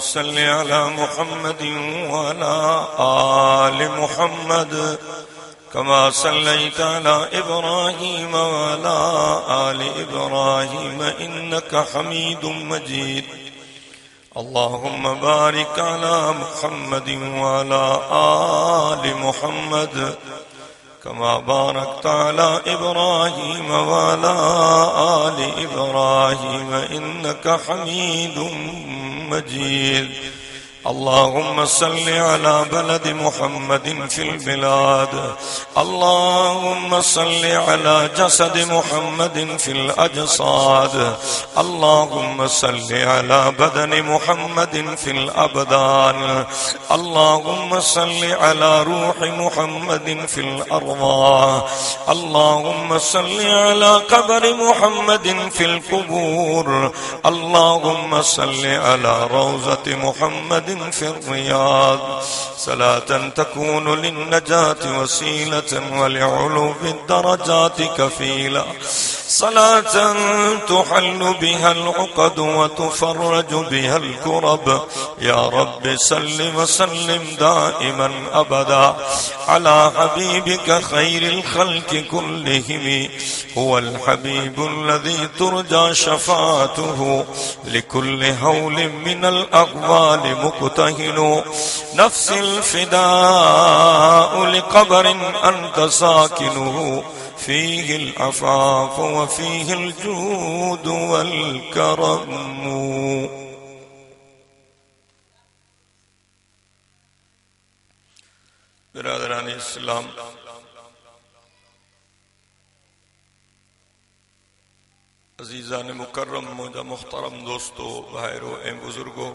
सल्लि अला मुहम्मद व अला आलि मुहम्मद कमा सल्लैता अला इब्राहीम व अला आलि इब्राहीम इन्नका हमीदुम मजीद। अल्लाहुम्मा बारिक अला मुहम्मद व अला आलि मुहम्मद कमा बारकता अला इब्राहीम व अला आलि इब्राहीम इन्नका हमीदुम मजीद। अल्लाहुम्मा सल्लि अला बलद मुहम्मद फिल बिलाद। अल्लाहुम्मा सल्लि अला जसद मुहम्मद फिल अजसाद। अल्लाहुम्मा सल्लि अला बदन मुहम्मद फिल अबदान। अल्लाहुम्मा सल्लि अला रूह मुहम्मद फिल अरवाह। अल्लाहुम्मा सल्लि अला कब्र मुहम्मद फिल कुबूर। अल्लाहुम्मा सल्लि अला रौज़त मुहम्मद फिर रियाद। सलातन तकून लिन्नजात वसीलतन वलिउलूवि दरजात कफीला। सलातन तुहल्लु बिहल उक़द व तुफर्रजु बिहल कुरब। या रब्बि सल्लि व सल्लिम दाइमन अबदा अला हबीबिका खैरिल खल्क़ि कुल्लिहिम। हुवल हबीबुल्लज़ी तुरजा शफ़ाअतुहु लिकुल्लि हौलिन मिनल अग़वालि मुक़्तहिनु। नफ्सिल फ़िदाउ लिक़ब्रिन अंत साकिनुहु फ़ीहिल अफ़ाफ़ व फ़ीहिल जूद वल करम। बिरादरान इस्लाम, अजीज़ान मुकर्रम, मुझा मुख्तरम दोस्तों, भाइरों ए बुजुर्गों,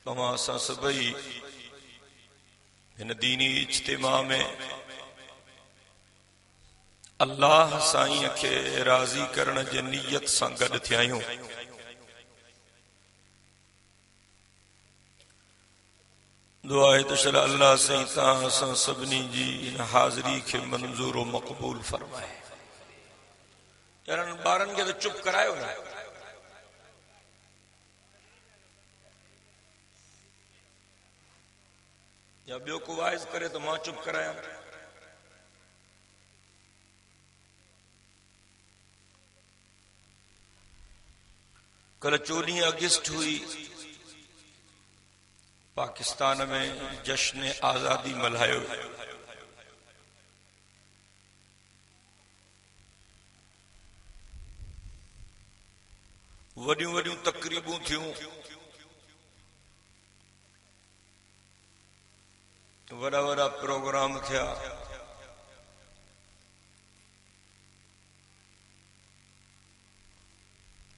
तमाम सभई इन दीनी इज्तिमा में अल्लाह साईं के राज़ी करण जे नियत सां गॾु थिया आहियूं। दुआ है तो शला अल्लाह साईं तां असां सभिनी जी इन हाज़िरी खे मंज़ूर व मक़बूल फरमाए। यार ॿारनि खे त चुप करायो न। या ॿियो को वाइज़ करे तो मां चुप करायां। कल 14 अगस्त हुई, पाकिस्तान में जश्न आज़ादी मल्हायो। वड्यूं वड्यूं तकरीबूं थियूं, वड़ा वड़ा प्रोग्राम थिया।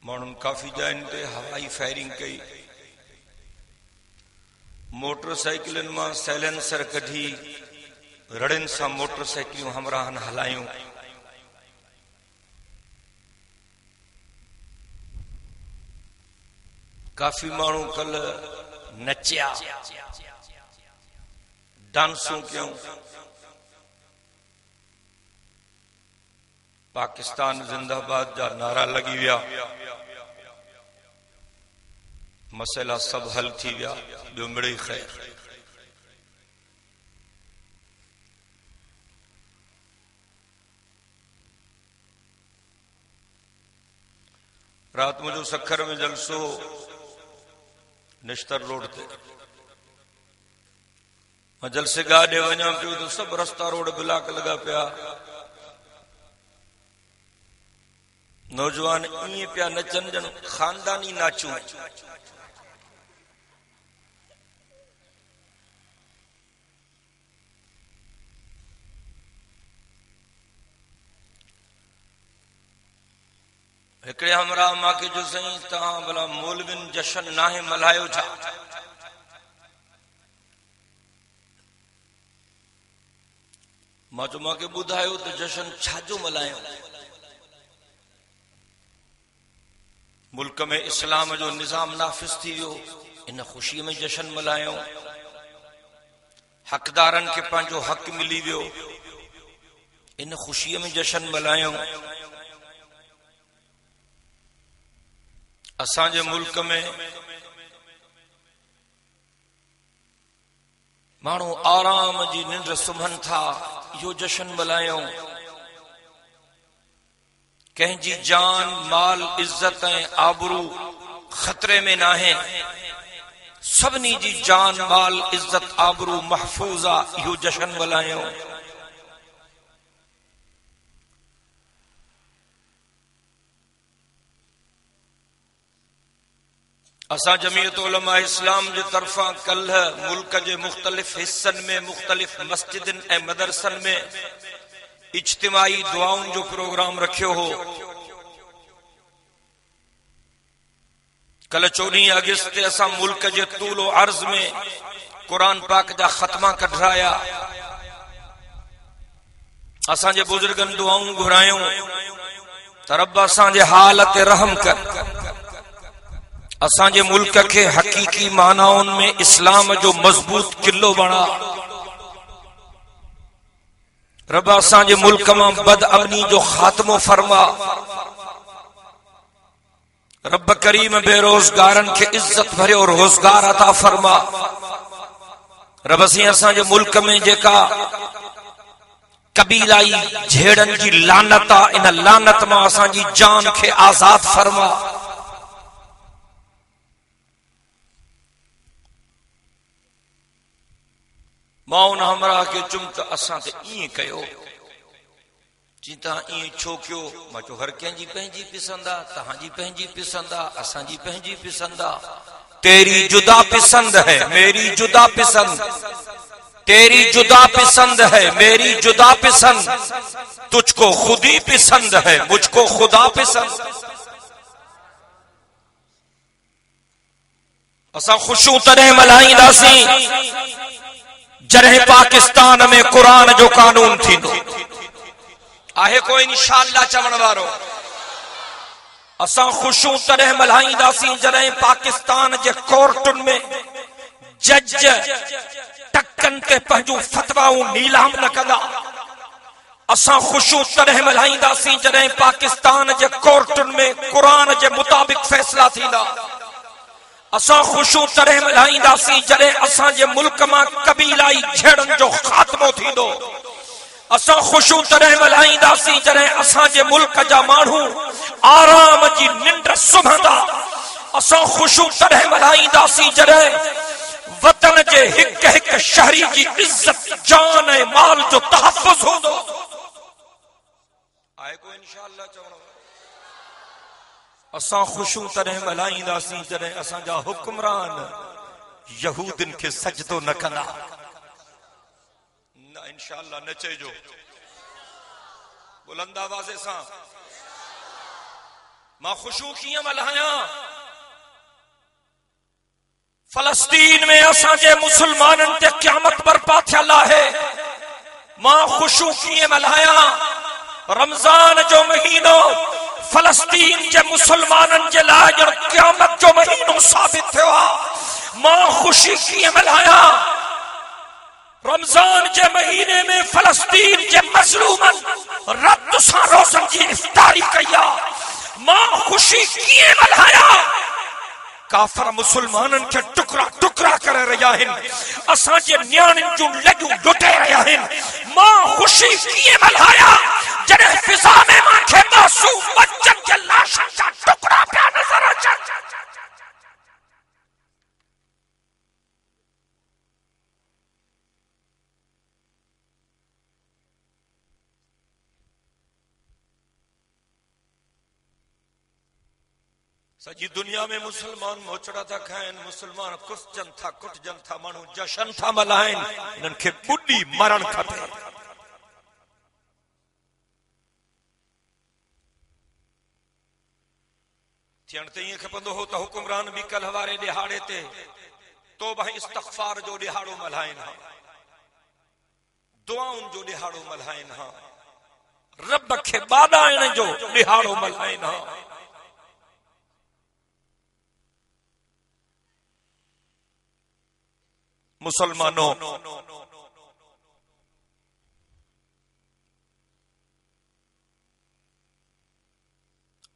माण्हुनि काफ़ी जायुनि ते हवाई फायरिंग कई। मोटरसाइकिलनि मां साइलेंसर कढी रड़ियुनि सां मोटरसाइकिलियूं हमराहन हलायूं। काफ़ी माण्हू कल नचिया, डांसूं कयूं। पाकिस्तान जिंदाबाद जा नारा लगी विया। मसइला सब हल थी विया। ॿियो मिड़ई ख़ैर। रात मुझो सखर में जलसो निश्तर रोड ते। मां जलसे गाॾे वञा पियो तो सब रस्ता रोड ब्लॉक लगा पिया। नौजवान इं पिया नचन ॼण खानदानी नाचूं। हिकड़े हमरा मांखे जो सही तहां भला मौलविन जश्न नाहे मल्हायो छा? मां चयो मांखे ॿुधायो त जश्न छाजो मल्हायूं। मुल्क में इस्लाम जो निज़ाम नाफ़िज़ थी वियो, इन ख़ुशी में जश्न मल्हायूं। हक़दारन के पंहिंजो हक़ मिली वियो, इन ख़ुशी में जश्न मल्हायूं। असांजे मुल्क में माण्हू आराम जी निंड सुम्हनि था, इहो जश्न मल्हायूं। कंहिंजी जान माल इज्जत ऐं आबरू खतरे में नाहे, सभिनी जी जान माल इज्जत आबरू महफूज़ आहे, इहो जश्न मल्हायूं। असां जमीयत उलमा इस्लाम जे तरफां कल मुल्क के मुख्तलिफ हिस्सनि में मुख्तलिफ मस्जिदनि ऐं मदरसनि में इज्तिमाई दुआउनि जो प्रोग्राम रखियो हो। कल 14 अगस्त ते असां मुल्क के तूलो अर्ज में कुरान पाक जा खत्मा कढराया। असांजे बुजुर्गनि दुआऊं घुरायूं त रब असांजे हाल ते रहम कर, असांजे मुल्क के हकीकी मानाउनि में इस्लाम जो मजबूत किलो बणा। रब असांजे मुल्क में बदअमनी जो खात्मो फरमा। रब करीम बेरोजगारनि के इज्जत भरियो रोजगार अता फरमा। रब सी असांजे मुल्क में जेका कबीलाई झेड़न की लानत आ, इन लानत मां असांजी जान के आजाद फरमा। माउन हमरा के चुम त असां ते ईअं कयो, जी तव्हां ईअं छो कयो? मां चयो हर कंहिंजी पंहिंजी पसंद आ, तव्हांजी पंहिंजी पसंद आ, असांजी पंहिंजी पसंद आ। तेरी जुदा पसंद है मेरी जुदा पसंद, तेरी जुदा पसंद है मेरी जुदा पसंद, तुझको खुद ही पसंद है मुझको खुदा पसंद। असां खुशियूं तॾहिं मल्हाईंदासीं जॾहिं पाकिस्तान में कुरान जो कानून थींदो। आहे कोई इंशाअल्लाह चवण वारो? असां खुशियूं तॾहिं मल्हाईंदासीं जॾहिं पाकिस्तान जे कोर्टुनि में जज टकनि ते पंहिंजूं फतवाऊं नीलाम न कंदा। असां खुशियूं तॾहिं मल्हाईंदासीं जॾहिं पाकिस्तान जे कोर्टुनि में कुरान जे मुताबिक़ फैसला थींदा। असां खुशियूं तॾहिं मल्हाईंदासीं जॾहिं असांजे मुल्क मां कबीलाई झेड़नि जो खात्मो थींदो। असां खुशियूं तॾहिं मल्हाईंदासीं जॾहिं असांजे मुल्क जा माण्हू आराम जी निंड सुम्हंदा। असां खुशियूं तॾहिं मल्हाईंदासीं जॾहिं वतन जे हिक हिक शहरी जी इज्जत जान ऐं माल जो तहफ़्फ़ुज़ हूंदो। आहे कोई इंशाअल्लाह चवण? असां खुशियूं तॾहिं मल्हाईंदासीं जॾहिं असांजा हुक्मरान यहूदिन के सजदो न कंदा। न इंशाअल्लाह न चइजो, बुलंद आवाज़ सां। मां खुशियूं कीअं मल्हायां? फलस्तीन में असांजे मुसलमाननि ते क़यामत बर्पा थियल आहे। मां खुशियूं कीअं मल्हायां? रमज़ान जो महीनो फलस्तीन के मुसलमाननि जे लाइ ॼण क़यामत जो महीनो साबित थियो आहे। मां खुशी कीअं मल्हायां? रमज़ान के महीने में फलस्तीन के मज़लूमनि रत सां रोज़नि जी इफ्तारी कई आहे। मां खुशी कीअं मल्हायां? काफ़िर मुसलमाननि के टुकड़ा टुकड़ा करे रहिया आहिनि, असांजे न्याणियुनि जूं लॼूं लुटे रहिया आहिनि। मां खुशी कीअं मल्हायां जॾहिं फिज़ा में मूंखे मासूम बच्चनि जे लाशनि जा टुकड़ा पिया नज़र अचनि। सजी दुनिया में मुसलमान मोचड़ा था खाइन, मुसलमान कुसजन था कुटजन था, माण्हू जशन था मल्हाइन। इन्हनि खे ॿुॾी मरण खपे। थियण त ईअं खपंदो हो त हुकुमरान बि कल वारे ॾिहाड़े ते तौबा इस्तग़फ़ार जो ॾिहाड़ो मल्हाइनि हा, दुआउनि जो ॾिहाड़ो मल्हाइनि हा, रब खे ॿाॾाइण जो ॾिहाड़ो मल्हाइनि हा। मुसलमानों,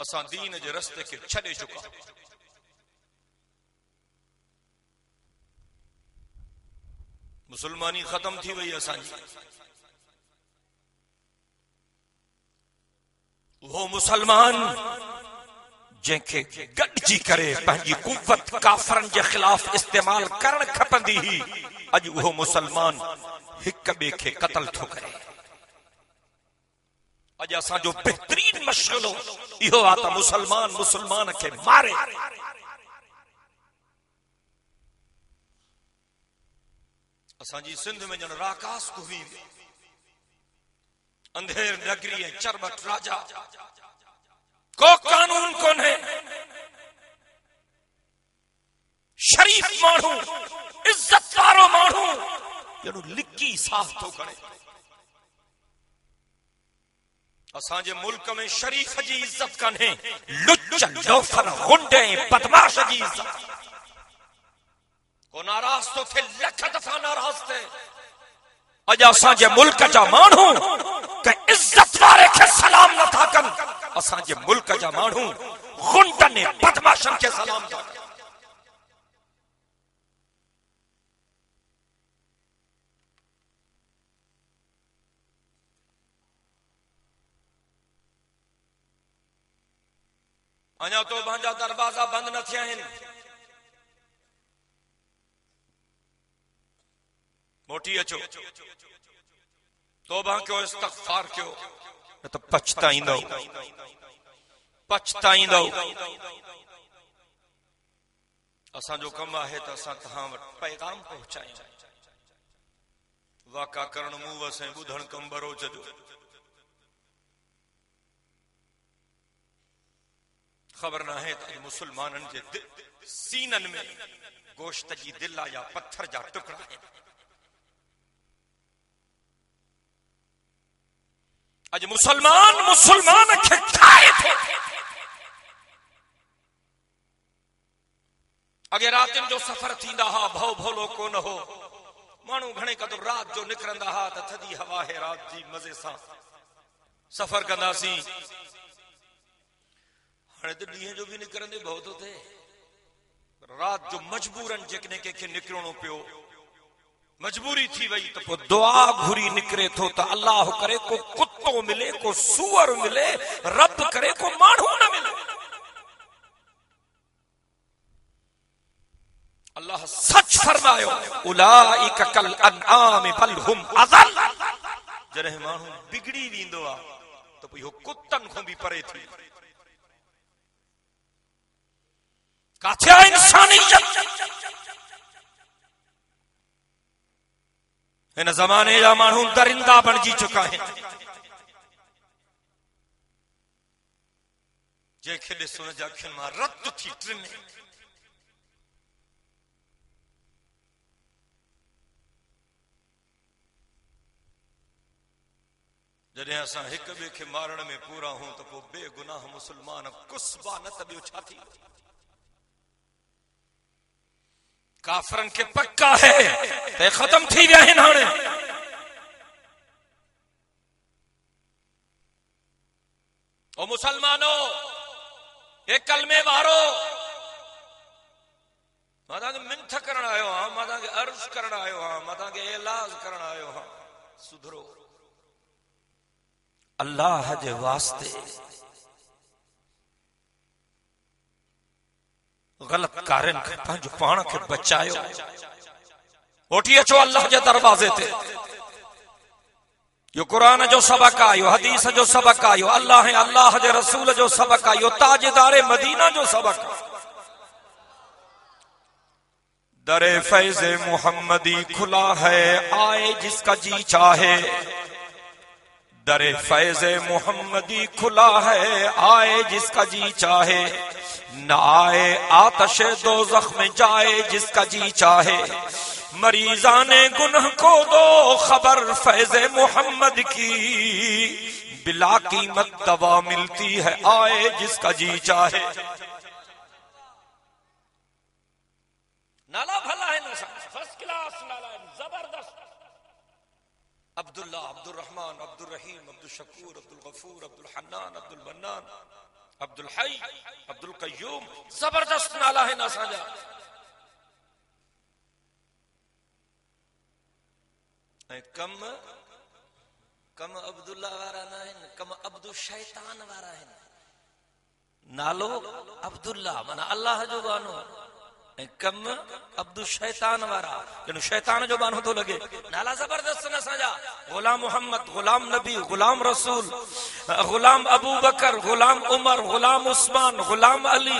असां दीन जे रस्ते के छॾे चुका। मुसलमानी खत्म थी वही असांजी। वो मुसलमान जंहिंखे गॾिजी करे पंहिंजी कुवत काफ़रनि जे ख़िलाफ़ इस्तेमाल करण खपंदी हुई, अॼु उहो मुसलमान हिक ॿिए खे क़त्ल थो करे। अॼु असांजो बहितरीन मशग़लो इहो आहे त मुसलमान मुसलमान खे मारे। असांजी सिंध में ॼण राकास घुमी वियो, अंधेर नगरी ऐं चरबट राजा, को कानून कोन्हे। शरीफ माण्हू, इज्जत वारो माण्हू ॼण लिकी साफ़ थो करे। असांजे मुल्क में शरीफ जी इज्जत कान्हे, लुच लोफर गुंडे बदमाश जी इज्जत। को नाराज़ तो थे, लख दफ़ा नाराज़ थे। अॼु असांजे मुल्क जा माण्हू कंहिं इज्जत वारे खे सलाम नथा कनि, असांजे मुल्क जा माण्हू गुंडनि बदमाशनि खे सलाम था कनि। अञा तो पंहिंजा दरवाजा बंद न थिया आहिनि। मोटी अचो, तौबा कयो, इस्तग़फ़ार कयो, न त पछताईंदव, पछताईंदव। असांजो कमु आहे त असां तव्हां वटि पैगाम पहुचायूं। वाका करण मूं वस ऐं ॿुधण कमु बरोच जो। ख़बर न आहे त मुसलमाननि जे सीननि में गोश्त जी दिल या पत्थर जा टुकड़ा आहिनि। अॼु मुसलमान मुसलमान खे खाए थो। अॻे रातिनि जो सफ़र थींदा हुआ, भउ भोलो कोन हो। माण्हू घणे क़दुरु राति जो निकिरंदा हुआ त थधी हवा है, राति जी मज़े सां सफ़र कंदासीं। हाणे त ॾींहं जो बि निकिरंदे भउ थो थिए। राति जो मजबूरन जेकॾहिं कंहिंखे निकिरणो पियो, मजबूरी थी वई त पोइ दुआ घुरी निकिरे थो त अल्लाह करे को कुत्तो मिले, को सूअर मिले, रब करे को माण्हू न मिले। अल्लाह सच फरमायो, उलाइक कल अनआम बल हुम अज़ल। जॾहिं माण्हू बिगड़ी वेंदो आहे त पोइ इहो कुत्तनि खां बि परे थी। काथे आहे इंसानियत? हिन ज़माने जा माण्हू दरिंदा बणिजी चुका आहिनि। जंहिंखे ॾिसो हुन जा अखियुनि मां रत थी ट्रिने। जॾहिं असां हिक ॿिए खे मारण में पूरा हूं त पोइ बेगुनाह मुसलमान कुस्बा न त ॿियो छा थी? काफ़रन के पक्का है ते खत्म थी विया आहिनि। हाणे ओ मुसलमानो, ए कलमे वारो, मां तव्हांखे मिंथ करण आयो आहियां, मां तव्हांखे अर्ज़ करण आयो आहियां, मां तव्हांखे एलाज़ करण आयो आहियां। सुधरो। अल्लाह जे वास्ते गलत कारन खे पंहिंजो पाण खे बचायो। उठी अचो अल्लाह जे दरवाज़े ते। यो कुरान जो सबक आयो, हदीस जो सबक आयो, अल्लाह अल्लाह जे रसूल जो सबक आयो, ताजदारे मदीना जो सबक। दरे फैज़ मुहम्मदी खुला है, आए जिसका जी चाहे। दरे फैज़ मुहम्मदी खुला है, आए जिसका जी चाहे। न आए आतश दोज़ख में जाए जिसका जी चाहे। मरीज़ाने गुनाह को दो खबर फैज़ मोहम्मद की, बिला कीमत दवा मिलती है, आए जिसका जी चाहे। नाला भला है ना, फर्स्ट क्लास नाला है, जबरदस्त। अब्दुल्ला, अब्दुल रहमान, अब्दुल रहीम, अब्दुल शकूर, अब्दुल गफूर, अब्दुल हन्नान, अब्दुल मन्नान, अब्दुल हई, अब्दुल कय्यूम। जबरदस्त नाला है ना साजा। कम कम अब्दुल्ला वारा ना है, कम अब्दु शैतान वारा है। नालो अब्दुल्ला माना अल्लाह जो बानो, कम अब्दु शैतान वारा जन शैतान जो बानो तो लगे। नाला जबरदस्त न सजा, गुलाम मोहम्मद, गुलाम नबी, गुलाम रसूल, गुलाम अबू बकर, गुलाम उमर, गुलाम उस्मान, गुलाम अली,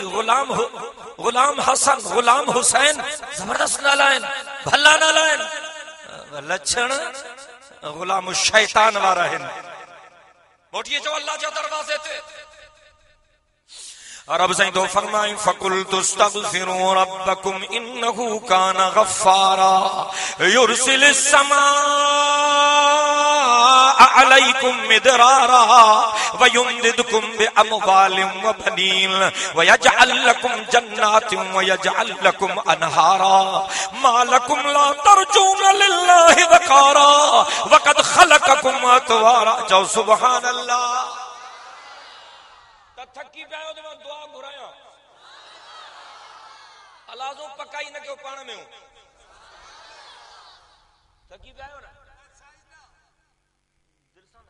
गुलाम हसन, गुलाम हुसैन। जबरदस्त नालायन, भल्ला नालायन। लक्षण गुलाम शैतान वारा है। मोटिए जो अल्लाह के दरवाजे थे। रब साईं तो फरमाए फकुल तुस्तगफिरू रब्बकुम इन्नहु कान गफ्फारा युरसिलिस समाअ अलैकुम मिदरारा व युमदिदकुम बिअमवालिन व बनीन व यजअल लकुम जन्नातिन व यजअल लकुम अनहारा मा लकुम ला तर्जूना लिल्लाहि वकारा व क़द खलक़कुम अतवारा। जो सुबहानल्लाह। थकी पियो तो मैं दुआ घुराया अलाजो पकाई न क्यों पाण में थकी पियो ना दिल सां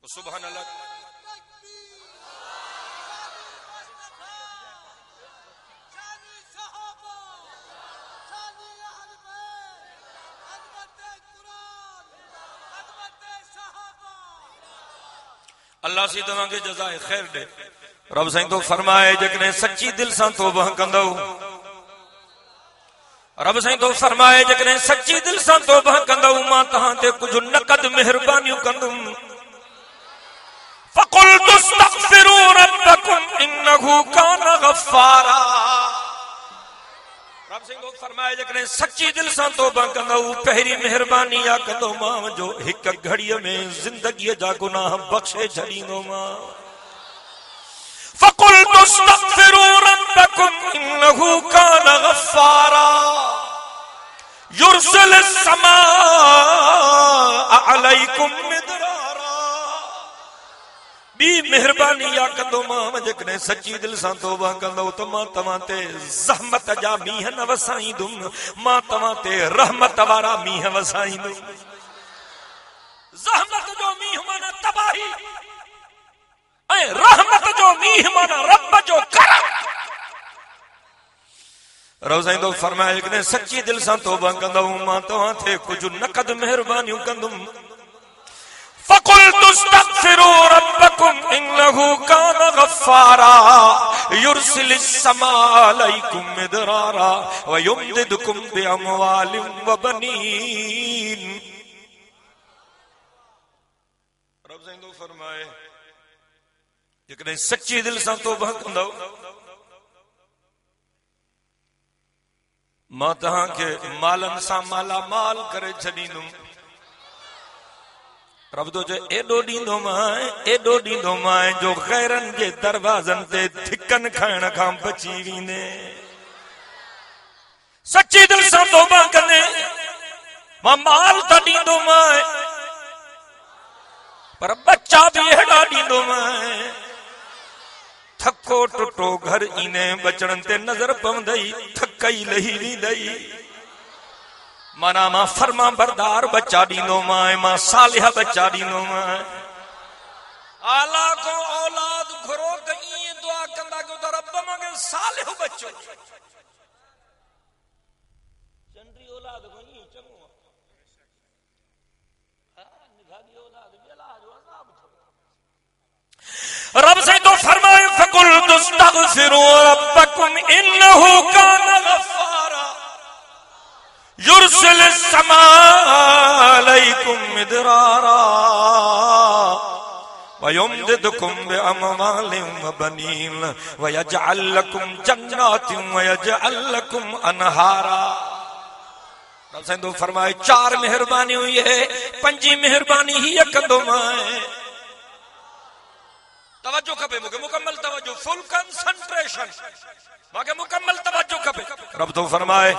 तो सुभान अल्लाह। अल्लाह सी तव्हांखे जज़ाए खैर दे। रब साईं तो फरमाए जेकॾहिं सच्ची दिल सां तौबा कंदव, रब साईं तो फरमाए जेकॾहिं सच्ची दिल सां तौबा कंदव मां तव्हां ते कुझु नक़द महिरबानियूं कंदुमि। फकुल तुस्तगफिरू रब्बकुम इन्नहु कान गफ्फारा। रब साईं तो फरमाए जेकॾहिं सच्ची दिल सां तौबा कंदव पहिरीं महिरबानी या कंदो मां जो हिक घड़ीअ में ज़िंदगीअ जा गुनाह बख़्शे छॾींदो मां। फकुल तुस्तगफिरू रब्बकुम इन्नहु कान गफ्फारा युरसिलिस समाअ अलैकुम मिदरारा। बी मेहरबानी या कंदो मां जेकॾहिं सच्ची दिल सां तौबा कंदो त मां तव्हां ते ज़हमत जा मींहं न वसाईंदुमि, मां तव्हां ते रहमत वारा मींहं वसाईंदुमि। ज़हमत जो मींहुं माना तबाही ऐं रहमत जो मींहुं माना रब जो करम। रब साईं तो फरमाए जेकॾहिं सच्ची दिल सां तौबा कंदव मां तव्हां ते कुझु नक़द महिरबानियूं कंदुमि। फकुल तुस्तगफिरू रब्बकुम इन्नहु कान गफ्फारा युरसिलिस समाअ अलैकुम मिदरारा व युमदिदकुम बिअमवालिन व बनीन। रब साईं तो फरमाए जेकॾहिं सच्ची दिल सां तौबा कंदव मां तव्हांखे मालनि सां मालामाल करे छॾींदुमि। रब तो जो एडो ॾींदो मां जो गैरनि जे दरवाज़नि ते धिकनि खाइण खां बची वेंदे। सच्ची दिल सां तौबा कंदे मां माल त ॾींदो मां पर बच्चा बि अहिड़ा ॾींदो मां। थको टुटो घर ईंदे बचड़नि ते नज़र पवंदई, थकई लही वेंदई। माना मां फरमा बरदार बच्चा ॾींदो मां सालिह बच्चा ॾींदो मां। आला को औलाद घुरो त ईअं दुआ कंदा कयो त रब मूंखे सालिह बच्चो। चंडरी औलाद को ईअं चङो निभागी औलाद बेला जो अज़ाब थो। रब से तो फरमाए फकुल तुस्तगफिरू रब्बकुम इन्नहु कान गफ्फारा युरसिलिस समाअ अलैकुम मिदरारा व युमदिदकुम बिअमवालिन व बनीन व यजअल लकुम जन्नातिन व यजअल लकुम अनहारा। रब साईं तो फरमाए चार मेहरबानी हुई है, पंजी मेहरबानी ही कंदो मां। तवज्जो खपे मूंखे, मुकम्मल तवज्जो, फुल कंसंट्रेशन, मूंखे मुकम्मल तवज्जो खपे। रब तो फरमाए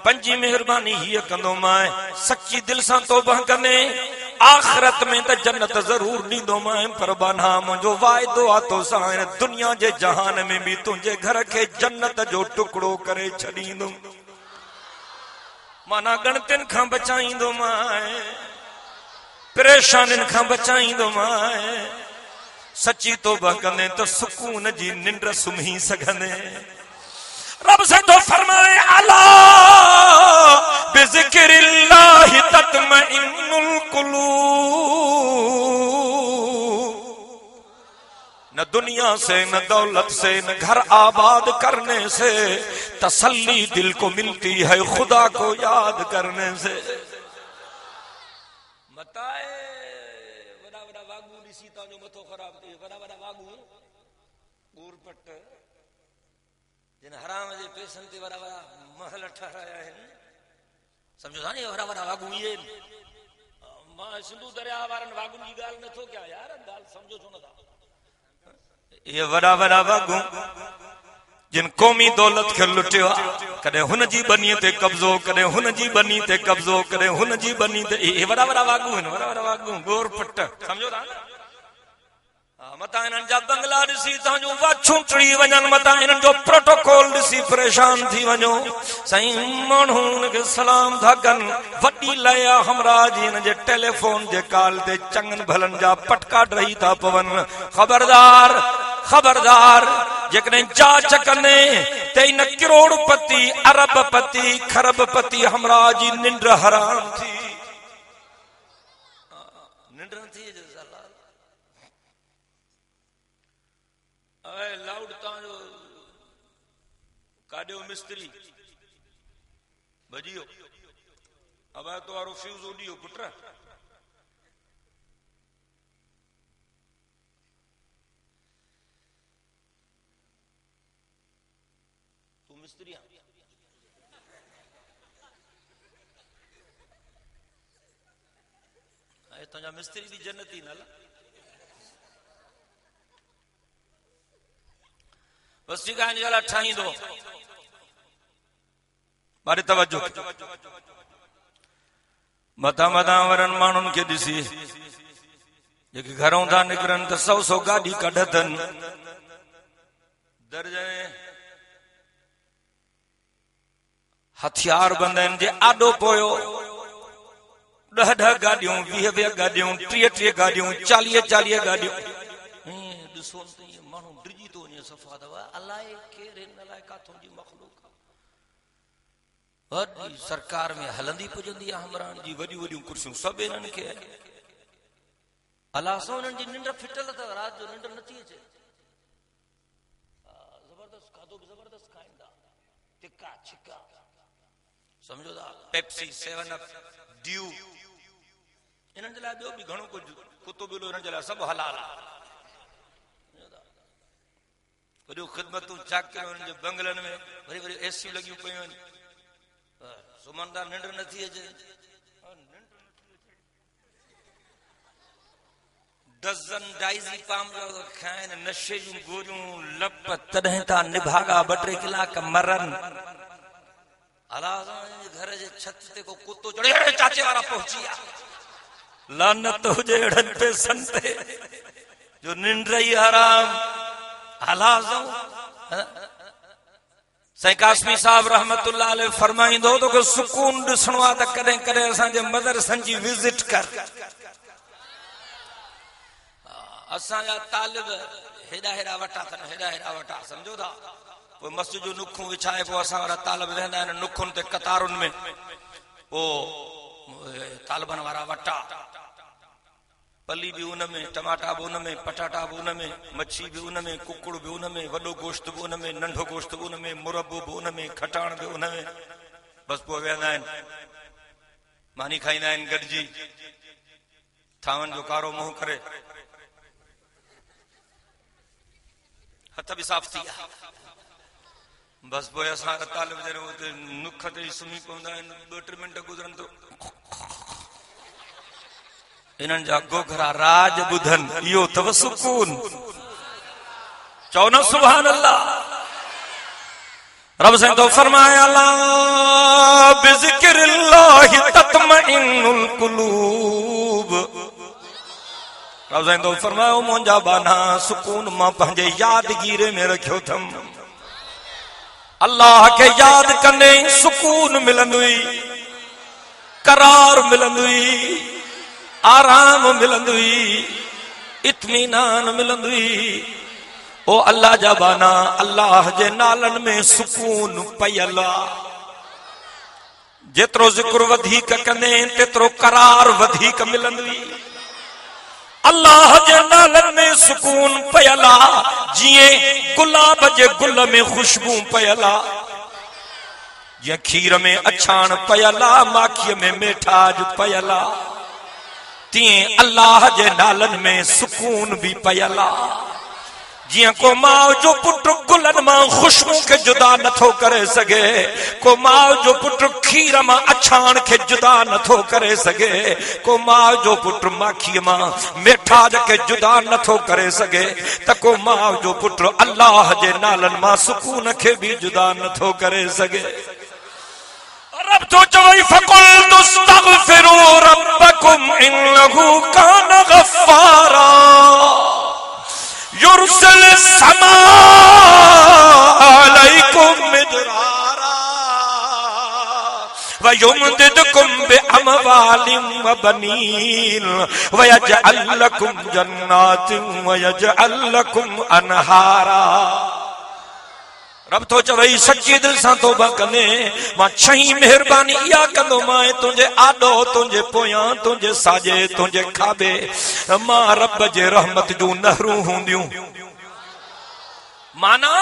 पंजी मेहरबानी हीअ कंदो मां सच्ची दिल सां तौबा कंदे आखिरत में त जन्नत जरूर ॾींदो मां, पर बाना मुंहिंजो वाइदो आहे तोसां दुनिया जे जहान में बि तुंहिंजे घर खे जन्नत जो टुकड़ो करे छॾींदुमि। माना गणतिन खां बचाईंदो माए, परेशानिन खां बचाईंदो माए। सच्ची तौबा कंदे तो सुकून जी निंड सुम्ही सघंदे। रब से तो फरमाए अला बिज़िक्रिल्लाहि तत्मइन्नुल कुलूब। न दुनिया से, न दौलत से, न घर आबाद करने से तसल्ली दिल को मिलती है खुदा को याद करने से। बताए वड़ा वड़ा वागू ॾिसी तव्हांजो मथो ख़राब थी, वड़ा वड़ा वागू ऊरपट जिन हराम जे पैसनि ते वड़ा वड़ा महल ठाराया आहिनि, सम्झो था नी वड़ा वड़ा वागू इहे। मां सिंधु दरिया वारनि वागुनि जी ॻाल्हि नथो कयां यार, ॻाल्हि सम्झो छो नथा। ये वड़ा वड़ा वागू जिन क़ौमी दौलत खे लुटियो आहे, कॾहिं हुन जी बनी ते कब्ज़ो, कॾहिं हुन जी बनी ते कब्ज़ो, कॾहिं हुन जी बनी ते। ये वड़ा वड़ा वागू आहिनि, वड़ा वड़ा वागू गोरपट, सम्झो था न। मता इन्हनि जा बंगला ॾिसी तव्हांजो वाछूं टी वञनि, मता इन्हनि जो प्रोटोकॉल ॾिसी परेशान थी वञो। साईं माण्हू हुनखे सलाम था कनि, वॾी लया हमरा जी हिन जे टेलीफोन जे कॉल ते चङनि भलनि जा पटका ॾेई था पवनि। ख़बरदार ख़बरदार, जेकॾहिं जांच कंदे त इन करोड़पति अरबपति खरबपति हमरा जी निंड हराम थी। निंड थी लाउड तव्हांजो काॾियो मिस्त्री भॼियो, अबायत वारो फ्यूज़ उॾियो पुट। तूं मिस्त्री आहीं? तुंहिंजा मिस्त्री बि जन्नती न ला। बस ठीक है, इंशाल्लाह ठाहींदो। बारे तवज्जो, मथा मथा वरन माण्हुनि खे ॾिसी जेके घरों था निकिरनि त 100 गाॾी कढतनि, दर्जे हथियार बंद आहिनि। जे आॾो पोयो 10 गाॾियूं, 20 गाॾियूं, 30 गाॾियूं, 40 गाॾियूं। ॾिसो माण्हू ड्रिजी थो वञे सफ़ा दवा, अलाए केरु हिन अलाए काथों जी मखलूक वॾी सरकार में हलंदी पुजंदी आहे। हमरान जी वॾियूं वॾियूं कुर्सियूं सभु हिननि खे। अलाह सां हुननि जी निंड फिटल अथव, राति जो निंड नथी अचे। ज़बरदस्त खाधो बि ज़बरदस्त खाईंदा, टिका छिका, सम्झो था, पेप्सी, 7 अप, ड्यू। इन्हनि जे लाइ ॿियो बि घणो कुझु कुतो ॿिलो, हिननि जे लाइ सभु हलाल आहे। वॾियूं ख़िदमतूं चाकियूं हुननि जे बंगलनि में, वरी वरी एसियूं लॻियूं पियूं आहिनि, सुम्हंदा, निंड नथी अचे। डज़न डाइज़ीपाम खाइनि, नशे जूं गोरियूं लप, तॾहिं था निभागा 2-3 कलाक मरनि। अलाह घर जे छत ते को कुतो चढ़े, चाचे वारा पहुची विया। लानत हुजे अहिड़नि पैसनि ते जो निंड ई हराम। साईं कासमी साहब रहमतुल्लाह अलैह फरमाईंदो तो कि सुकून ॾिसणो आहे त कॾहिं कॾहिं असांजे मदरसनि जी विज़िट कर। असांजा तालिब हेॾा हेॾा वटा अथनि, हेॾा हेॾा वटा, सम्झो था। पोइ मस्जिद जो नुखूं विछाए, पोइ असां वारा तालिब वेहंदा आहिनि नुखुनि ते कतारुनि में। पोइ तालिबनि वारा वटा, पली भी उनमें, टमाटा भी उनमें, पटाटा भी उनमें, मच्छी भी उनमें, कुकुड़ भी उनमें, वडो गोश्त भी उनमें, नंढो गोश्त भी उनमें, मुरब्बो भी उनमें, खटाण भी उनमें। बस पोइ वेहंदा आहिनि, मानी खाईंदा आहिनि गॾिजी, थावनि जो कारो मुंहुं करे, हथ भी साफ़ थी विया। बस पोइ असां तालिब जहिड़ो हुते नुख ते सुम्ही पवंदा आहिनि। 2-3 मिंट गुज़रनि तो इन्हनि जा गोघरा राज ॿुधनि, इहो अथव सुकून। चओ न सुभान अल्लाह। रब साईं तो फरमाया अला बिज़िक्रिल्लाहि तत्मइन्नुल कुलूब। रब साईं तो फरमायो मुंहिंजा बाना सुकून मां पंहिंजे यादगीरे में रखियो अथमि। अल्लाह के याद कंदे सुकून मिलंदुई। करार मिलंदी, आराम मिलंदी, इत्मीनान मिलंदी। ओ अल्लाह जा बाना, अल्लाह जे नालन में सुकून पयला। जेतिरो ज़िक्र वधीक कंदे तेतिरो करार वधीक मिलंदी। अल्लाह जे नालन में सुकून पयला, जिए गुलाब जे गुल में खुशबू पयला, जिए खीर में अछाण पयला, माखीअ में मेठाज पयला, तीअं अल्लाह जे नालन में सुकून भी पयला। जियां को माउ जो पुत्र गुलन मां खुशबू के जुदा नथो करे सगे, को माउ जो पुत्र खीर मां अछाण के जुदा नथो करे सगे, को माउ जो पुत्र माखी मां मेठाज के जुदा नथो करे सगे, त को माउ जो पुत्र अल्लाह जे नालन मां सुकून के भी जुदा नथो करे सगे। रब तो चवई फकुल तुस्तगफिरू रब्बकुम इन्नहु कान गफ्फारा युरसिल समा अलैकुम मिदरारा व युमदिदकुम बिअमवालिन व बनीन व यजअल लकुम जन्नातिन व यजअल लकुम अनहारा। रब तो चवई सच्ची दिल सां तौबा कने, मां छही मेहरबानी इया कंदो मां तुझे आडो, तुझे पोयां, तुझे साजे, तुझे खाबे, मां रब जे रहमत जूं नहरूं हूंदियूं। माना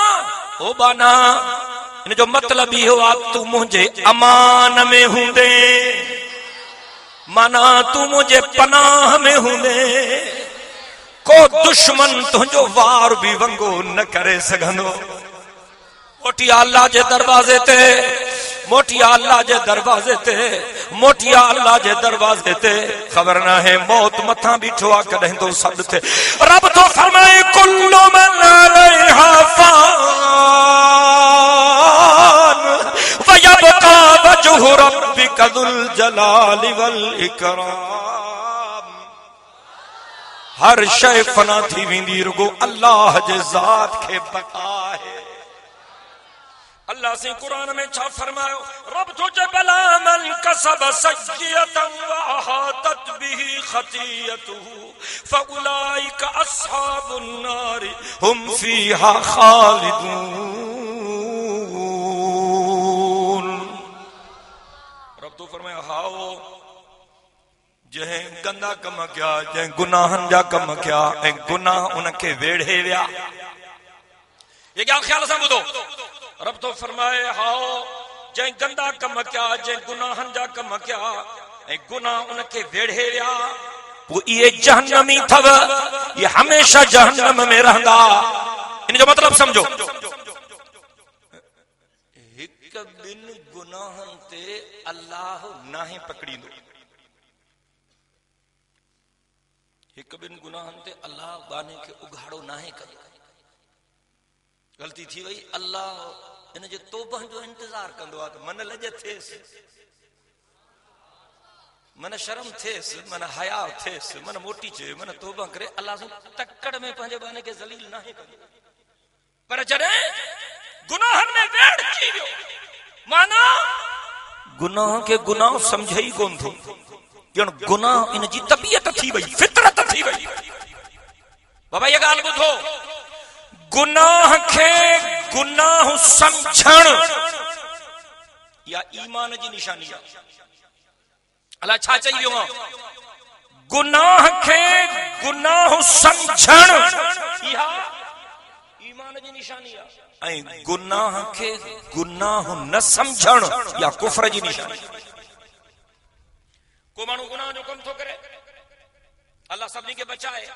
ओ बाना इन जो मतलब इहो आहे तू मुंहिंजे अमान में हूंदे, माना तू मुंहिंजे पनाह में हूंदे, को दुश्मन तुंहिंजो वार भी वंगो न करे सघंदो। मोटिया अल्लाह जे दरवाजे ते, मोटिया अल्लाह जे दरवाजे ते, मोटिया अल्लाह जे दरवाजे ते, खबर ना है मौत मथा बीठो आ कदे तो सद थे। रब तो फरमाए कुल्लु मन अलैहा फान व यबका वजहु रब्बिका दुल जलाली वल इकराम। हर शय फना थी वेंदी, रुगो अल्लाह जे जात के बका है। अल्लाह से कुरान में छा फरमायो, रब तुझे बला मन कसब सय्यतन व अहातत बिही खतियतुहु फउलाइका अस्हाबुन नार हुम फीहा खालिदून। रब तो फरमाया हाओ जंहिं गंदा कम कया, जंहिं गुनाहन जा कम कया ऐं गुनाह उनखे वेढ़े विया। ये क्या ख्याल सां ॿुधो, रब तो फरमाए हाओ जंहिं गंदा कम कया, जंहिं गुनाहन जा कम कया ऐं गुनाह उनखे वेढ़े विया, पोइ इहे जहन्नमी अथव, ये हमेशा जहन्नम में रहंदा। इन जो मतलब समझो, हिक ॿिन गुनाहन ते अल्लाह नाहे पकड़ींदो, हिक ॿिन गुनाहन ते अल्लाह बाने खे उघाड़ो नाहे कंदो। गलती थी वई, अल्लाह इन जे तौबा जो इंतजार कंदो आहे त मन लॼ थिएसि, मन शर्म थिएसि, मन हया थिएसि, मन मोटी चे, मन तौबा करे, अल्लाह सां तकड़ में पंहिंजे बाने खे ज़लील नाहे कंदो। पर जॾहिं गुनाहन में वेड़ थी वियो, माना गुनाह के गुनाह समझे ई कोन थो, ॼण गुनाह इन जी तबीयत थी वई, फितरत थी वई। बाबा ये ॻाल्हि ॿुधो, गुनाह के गुनाह समझण या ईमान जी निशानी आहे। अल्लाह छा चई वियो आहे, गुनाह के गुनाह समझण इहा ईमान जी निशानी आहे, ऐं गुनाह के गुनाह न समझण या कुफ्र जी निशानी। को माण्हू गुनाह जो कम थो करे, अल्लाह सभिनी खे बचाए,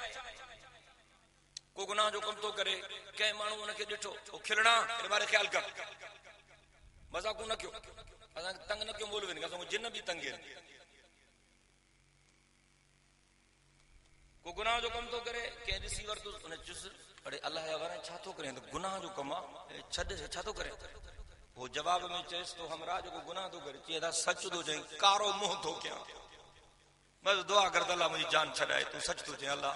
को गुनाह जो कम तो करे, कंहिं माण्हू उनखे ॾिठो वो खिलणा इन बारे ख्याल कर, मज़ाक न कयो, असां तंग न कयो, बोल वञे असां जिन भी तंग आहिनि। को गुनाह जो कम तो करे, कंहिं ॾिसी वरितो उन चुस, अड़े अल्लाह जा वारा छा थो करे, त गुनाह जो कम आहे, छॾ छा थो करे। वो जवाब में चएसि तो हमरा जेको गुनाह थो करे, चए था सच थो चई, कारो मुंहुं थो कयां, बस दुआ कर अल्लाह मुंहिंजी जान छॾाए, तूं सच थो चई, अल्लाह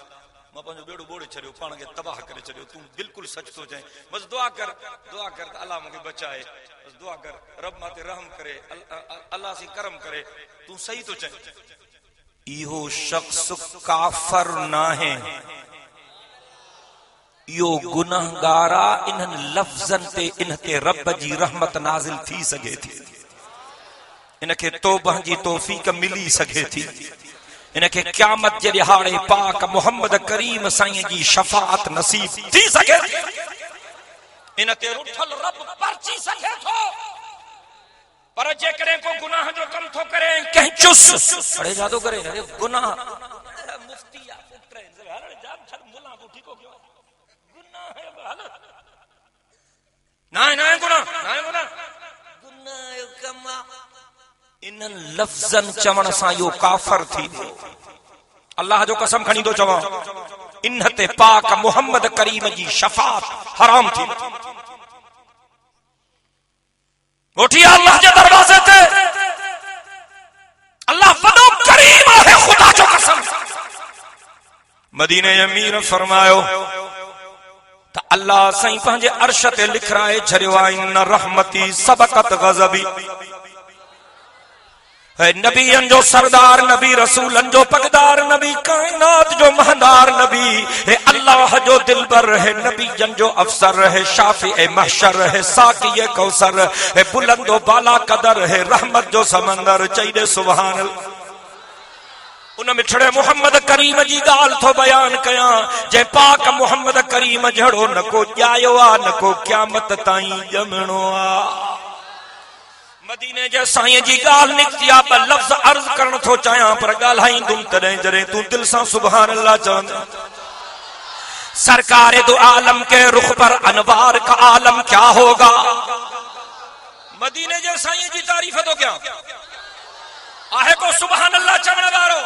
मां पंहिंजो बेड़ो ॿोड़े छॾियो, पाण खे तबाह करे छॾियो। तूं बिल्कुलु सच थो चए, बस दुआ कर त अल्लाह मूंखे बचाए, बस दुआ कर रब मां ते रहम करे, अल्लाह सी करम करे, तूं सही थो चए। इहो शख्स काफर नाहे, इहो गुनाहगारा। इन्हनि लफ़्ज़नि ते इन ते रब जी रहमत नाज़िल थी सघे थी, इनखे तौबह जी तौफ़ीक़ मिली सघे थी, इनखे क़यामत जे ॾिहाड़े पाक मोहम्मद करीम साईं जी शफ़ाअत नसीब थी सघे थी। इन ते रुठल रब परची सघे थो। पर जेकॾहिं को गुनाह जो कम थो करे, कंहिं चुस अड़े जादो करे गुनाह मुफ्ती या पुत्र हल जाम छड़ मुला को ठीको क्यों गुनाह है हल ना गुनाह कमा। इन लफ़्ज़न चवण सां यो काफर थी। अल्लाह जो कसम खणी थो चवां, इन ते पाक मोहम्मद करीम जी शफ़ाअत हराम थी। उठी अल्लाह जे दरवाज़े ते, अल्लाह वॾो करीम आहे, खुदा जो कसम। मदीने अमीर फरमायो त अल्लाह साईं पंहिंजे अर्श ते लिखराए छॾियो आहे, इन रहमती सबक़त ग़ज़बी। नबीअनि जो सरदार नबी, रसूलनि जो पगदार नबी, कायनात जो महदार नबी, हे अल्लाह जो दिलबर, है नबीजन जो अफसर, है शाफी ए महशर, है साकी ए कौसर, है बुलंदो बाला कदर, है रहमत जो समंदर। चईदे सुभान अल्लाह। उन मिठड़े मोहम्मद करीम जी ॻाल्हि थो बयान कयां, जे पाक मोहम्मद करीम जहिड़ो न को ॼायो आ, न को क़यामत ताईं ॼमणो आ। मदीने जे साईं जी ॻाल्हि निकिती आहे, ॿ लफ़्ज़ अर्ज़ करण थो चाहियां, पर ॻाल्हाईंदुमि तॾहिं जॾहिं तूं दिल सां सुभान अल्लाह चवंदे। सरकार दो आलम के रुख पर अनवार का आलम क्या होगा। मदीने जे साईं जी तारीफ़ तो क्या आहे को सुभान अल्लाह चवण वारो।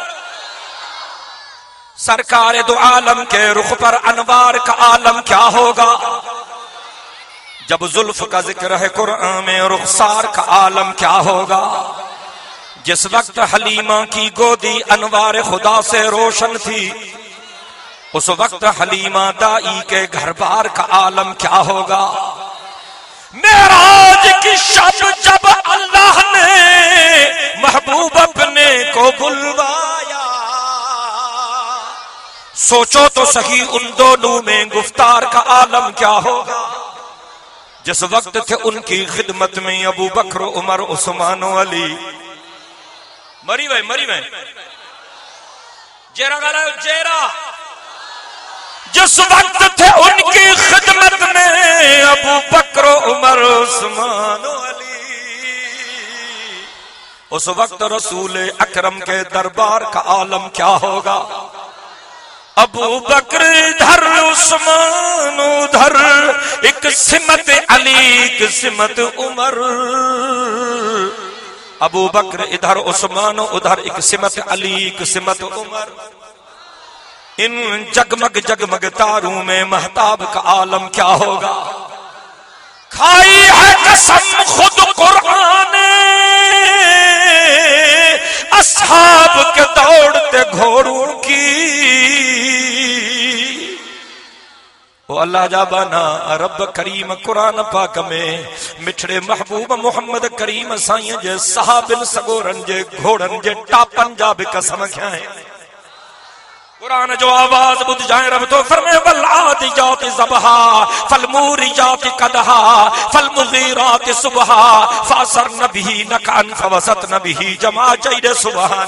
सरकार दो आलम के रुख पर अनवार का आलम क्या होगा। जब जुल्फ का जिक्र है कुरान में, रुखसार का आलम क्या होगा। जिस वक्त हलीमा की गोदी अनवार खुदा से रोशन थी, उस वक्त हलीमा दाई के घर बार का आलम क्या होगा। मेराज की शब जब अल्लाह ने महबूब अपने को बुलवाया, सोचो तो सही उन दोनों में गुफ्तार का आलम क्या होगा। जिस वक्त थे उनकी खिदमत में अबू बकर, उमर, उस्मान, अली। मरी वे जेरा गाला जेरा। जिस वक्त थे उनकी खिदमत में अबू बकर, उमर, उस्मान, अली, उस वक्त रसूल अकरम के दरबार का आलम क्या होगा। अबू बकर इधर, उस्मान उधर, एक सिमत अली, एक सिमत उमर। अबू बकर इधर, उस्मान उधर, एक सिमत अली, एक सिमत उमर। इन जगमग जगमग तारों में महताब का आलम क्या होगा। खाई है कसम खुद कुरान ने, असहाब के दौड़ते घोड़ों की। वो अल्लाह जा बना रब करीम कुरान पाक में मिठड़े महबूब मोहम्मद करीम साईं जे सहाबिन सगोरन जे घोड़न जे टापन जा भी कसम खया है। कुरान जो आवाज बुध जाए रब तो फरमाए, वल आदि जाति ज़बहा, फल मूरी जाति कदहा, फल मुगीराति सुबहा, फासर नबी नकान फवसत नबी जमा। चईदे सुभान।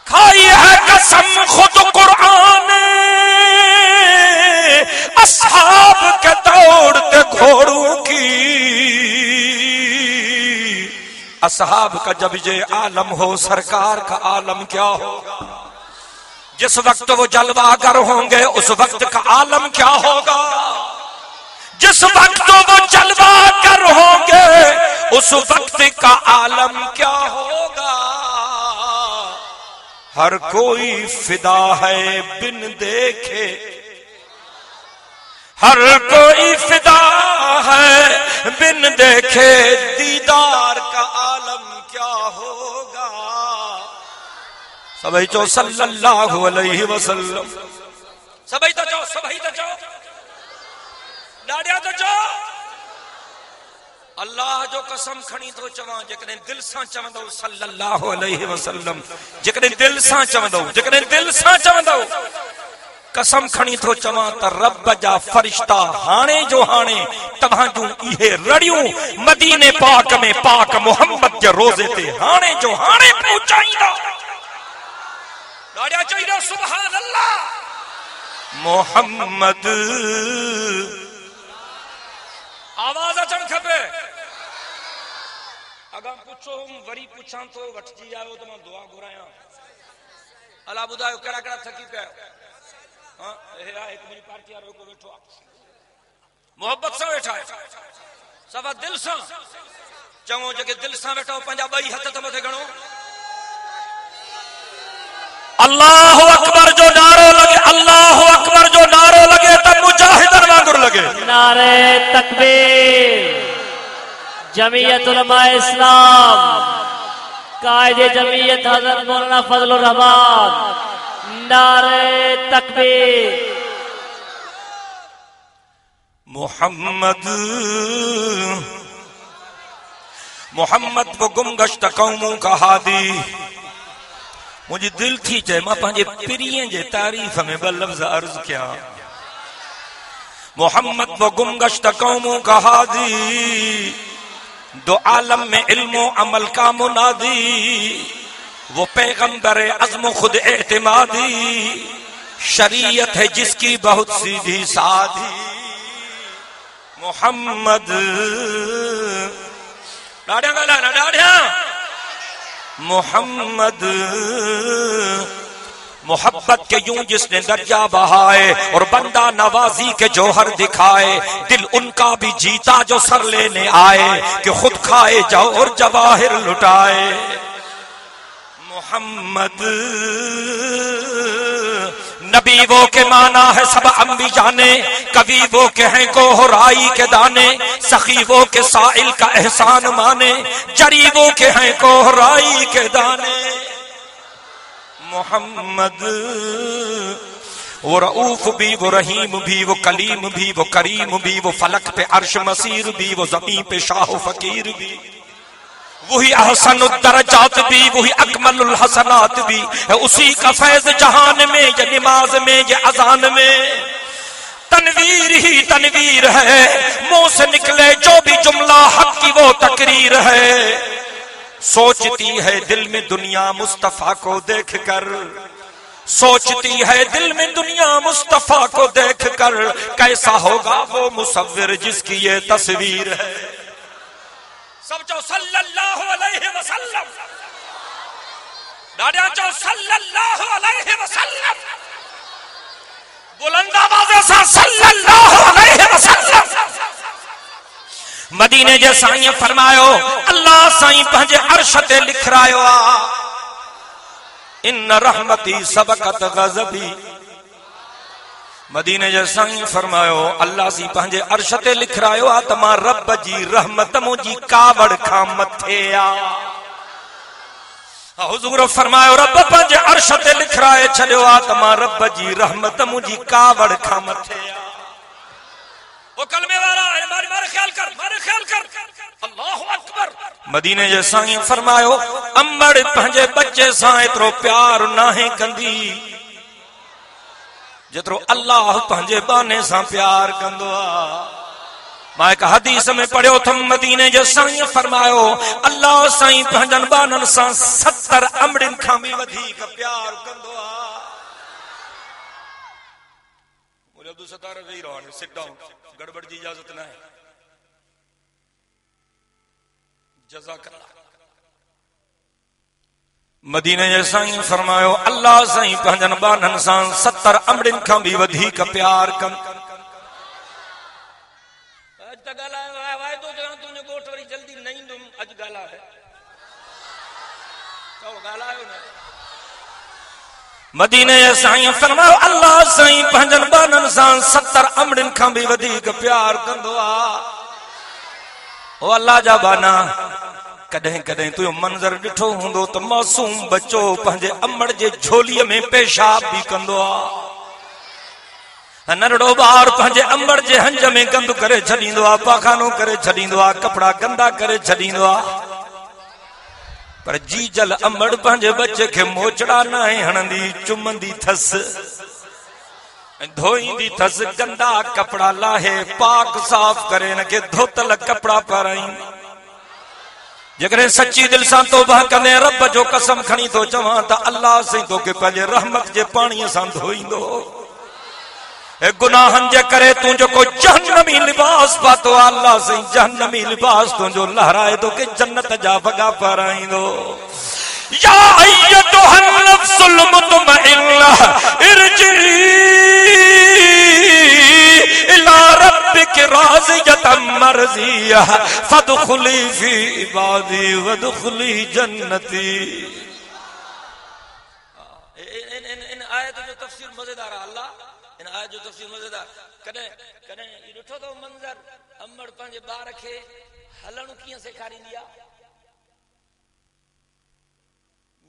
खाई है कसम खुद कुरान, असहाब के दौड़ते घोड़ों की। असहाब का जब ये आलम हो, सरकार का आलम क्या होगा। जिस वक्त वो जलवागर होंगे, उस वक्त का आलम क्या होगा। जिस वक्त वो जलवागर होंगे, उस वक्त का आलम क्या होगा। हर कोई फिदा है बिन देखे, हर कोई फिदा है बिन देखे, दीदार का आलम क्या होगा। सभई चो सल्लल्लाहु अलैहि वसल्लम। सभई तो चो, सभई तो चो, ॾाढिया तो चो। अल्लाह जो कसम खणी तो चवां, जेकॾहिं दिल सां चवंदो सल्लल्लाहु अलैहि वसल्लम, जेकॾहिं दिल सां चवंदो, जेकॾहिं दिल सां चवंदो, कसम खणी तो चवां त रब जा फरिश्ता हाणे जो हाणे तव्हां जूं इहे रड़ियूं मदीने पाक में पाक मोहम्मद जे रोज़े ते हाणे जो हाणे पहुचाईंदा। ॾाढा चईंदा सुभान अल्लाह। मोहम्मद आवाज अचण खपे। अगर पुछो वरी पुछां तो वठजी आयो तो मां दुआ घुरायां। अल्लाह ॿुधायो कहिड़ा कहिड़ा थकी पिया। हाँ एक मेरी पार्टी वारो को वेठो मोहब्बत सां वेठा है, सवा दिल सां चङो। जेके दिल सां वेठा पंहिंजा ॿई हथ त मथे घणो अल्लाह अकबर जो नारो लगे, अल्लाह अकबर जो नारो लगे त मुजाहिदन वांगुर लगे। नारे तकबीर। जमीयत उलमा इस्लाम, कायदे जमीयत हज़रत मौलाना फजलुर रहमान। नारे तकबीर। मोहम्मद मोहम्मद वो गुमगश्त कौमों का हादी। मुझे दिल थी चे मां पंहिंजे पिरियं जे तारीफ़ में ॿ लफ़्ज़ अर्ज़ किया। मोहम्मद वो गुमगश्त कौमों का हादी, दो आलम में इल्मो अमल का मुनादी, वो पैगंबर अज़्म खुद एतमादी, शरीयत है जिसकी बहुत सीधी सादी। मोहम्मद डाढ़िया गाला ना डाढ़िया। मोहम्मद मोहब्बत के यूं जिसने दर्जा बहाए और बंदा नवाजी के जौहर दिखाए, दिल उनका भी जीता जो सर लेने आए कि खुद खाए जाओ और जवाहिर लुटाए। मोहम्मद नबी वो के माना है सब अंबिया ने, कवि वो के हैं कोहराई के दाने, सखी वो के साइल का एहसान माने, जरी वो के हैं कोहराई के दाने। मोहम्मद वो रऊफ भी, वो रहीम भी, वो कलीम भी, वो करीम भी, वो फलक पे अर्श मसीर भी, वो जमीन पे शाह फकीर भी, वही अहसन दरजात भी, वही अकमलुल हसनात भी है। उसी का फैज जहान में, ये नमाज में, ये अजान में तनवीर ही तनवीर है। मुंह से निकले जो भी जुमला हक की वो तकरीर है। सोचती है दिल में दुनिया मुस्तफा को देखकर, सोचती है दिल में दुनिया मुस्तफा को देखकर, कैसा होगा वो मुसव्विर जिसकी ये तस्वीर है। सब चो सल्लल्लाहु अलैहि वसल्लम। दादा चो सल्लल्लाहु अलैहि वसल्लम। बुलंद आवाज़ से सल्लल्लाहु अलैहि वसल्लम। मदीने जे साईं फरमायो, अल्लाह साईं पंहिंजे अर्श ते लिखरायो आ, इन रहमती सबकत गज़बी। मदीने जे साईं फरमायो, अल्लाह सी पंहिंजे अर्श ते लिखरायो आ त मां रब जी रहमत मुंहिंजी कावड़ खां मथे आ। हुजूर फरमायो, रब पंहिंजे अर्श ते लिखराए छॾियो आ त मां रब जी रहमत मुंहिंजी कावड़ खां मथे आ। वो कलमे वाला है, मारे ख्याल कर, मारे ख्याल कर। अल्लाहु अकबर। मदीने जे साईं फरमायो, अंबड़ पंहिंजे बच्चे सां एतिरो प्यार नाहे कंदी जेतिरो अल्लाह पंहिंजे बाने सां प्यार कंदो आ। मां हिकु हदीस में पढ़ियो थम, मदीने जे साईं फरमायो, अल्लाह साईं पंहिंजनि बाननि सां 70 अंबड़ियुनि खां बि वधीक प्यार कंदो आ। मुझे अब्दुल सत्तार वेही रहो, सिट डाउन, गड़बड़ जी इजाजत न है। जज़ाकल्लाह। मदीने जे साईं फरमायो, अल्लाह साईं पंहिंजनि बाननि सां 70 अंबड़ियुनि खां बि वधीक प्यार कनि। अॼु त ॻाल्हायो वाइदो चवां तुंहिंजो ॻोठ वरी जल्दी न ईंदुमि, अॼु ॻाल्हाए चओ ॻाल्हायो न। मदीने जे साईं फरमायो, अल्लाह साईं पंहिंजनि बाननि सां 70 अंबड़ियुनि खां बि वधीक प्यार कंदो आ। ओ अल्लाह जा बाना कदें कदें तू मंजर ॾिठो हूंदो त मासूम बच्चो पंहिंजे अमड़ जे झोलीअ में पेशाब भी कंदो आहे, नंढड़ो ॿार पंहिंजे अमड़ जे हंज में गंद करे छॾींदो आहे, पाखानो करे छॾींदो आहे, कपड़ा गंदा करे छॾींदो आहे। पर जीजल अमड़ पंहिंजे बच्चे खे मोचड़ा न हणंदी, चुमंदी थसि, धोईंदी थसि, गंदा कपड़ा लाहे पाक साफ करे इनखे धोतल कपड़ा पाराई। जेकॾहिं सच्ची दिल सां तौबा कंदे रब जो कसम खणी थो चवां त अल्लाह साईं तोखे पंहिंजे रहमत जे पाणीअ सां धोईंदो। ए गुनाहनि जे करे तूं जेको जहन्नमी लिबास पातो आहे, अल्लाह साईं जहन्नमी लिबास तुंहिंजो लहराए तोखे जन्नत जा वॻा पाराईंदो। या अय्युहन नफ्सुल मुतमइन्ना इरजी इला रब्बिक राज़ियतम मर्ज़िया फदखुली फी इबादी वदखुली जन्नती। इन आयत जो तफसीर मजेदार है। अल्लाह इन आयत जो तफसीर मजेदार। कॾहिं कॾहिं ॾिठो तो मंजर अमड़ पंहिंजे ॿार खे हलणु कीअं सेखारींदी आहे।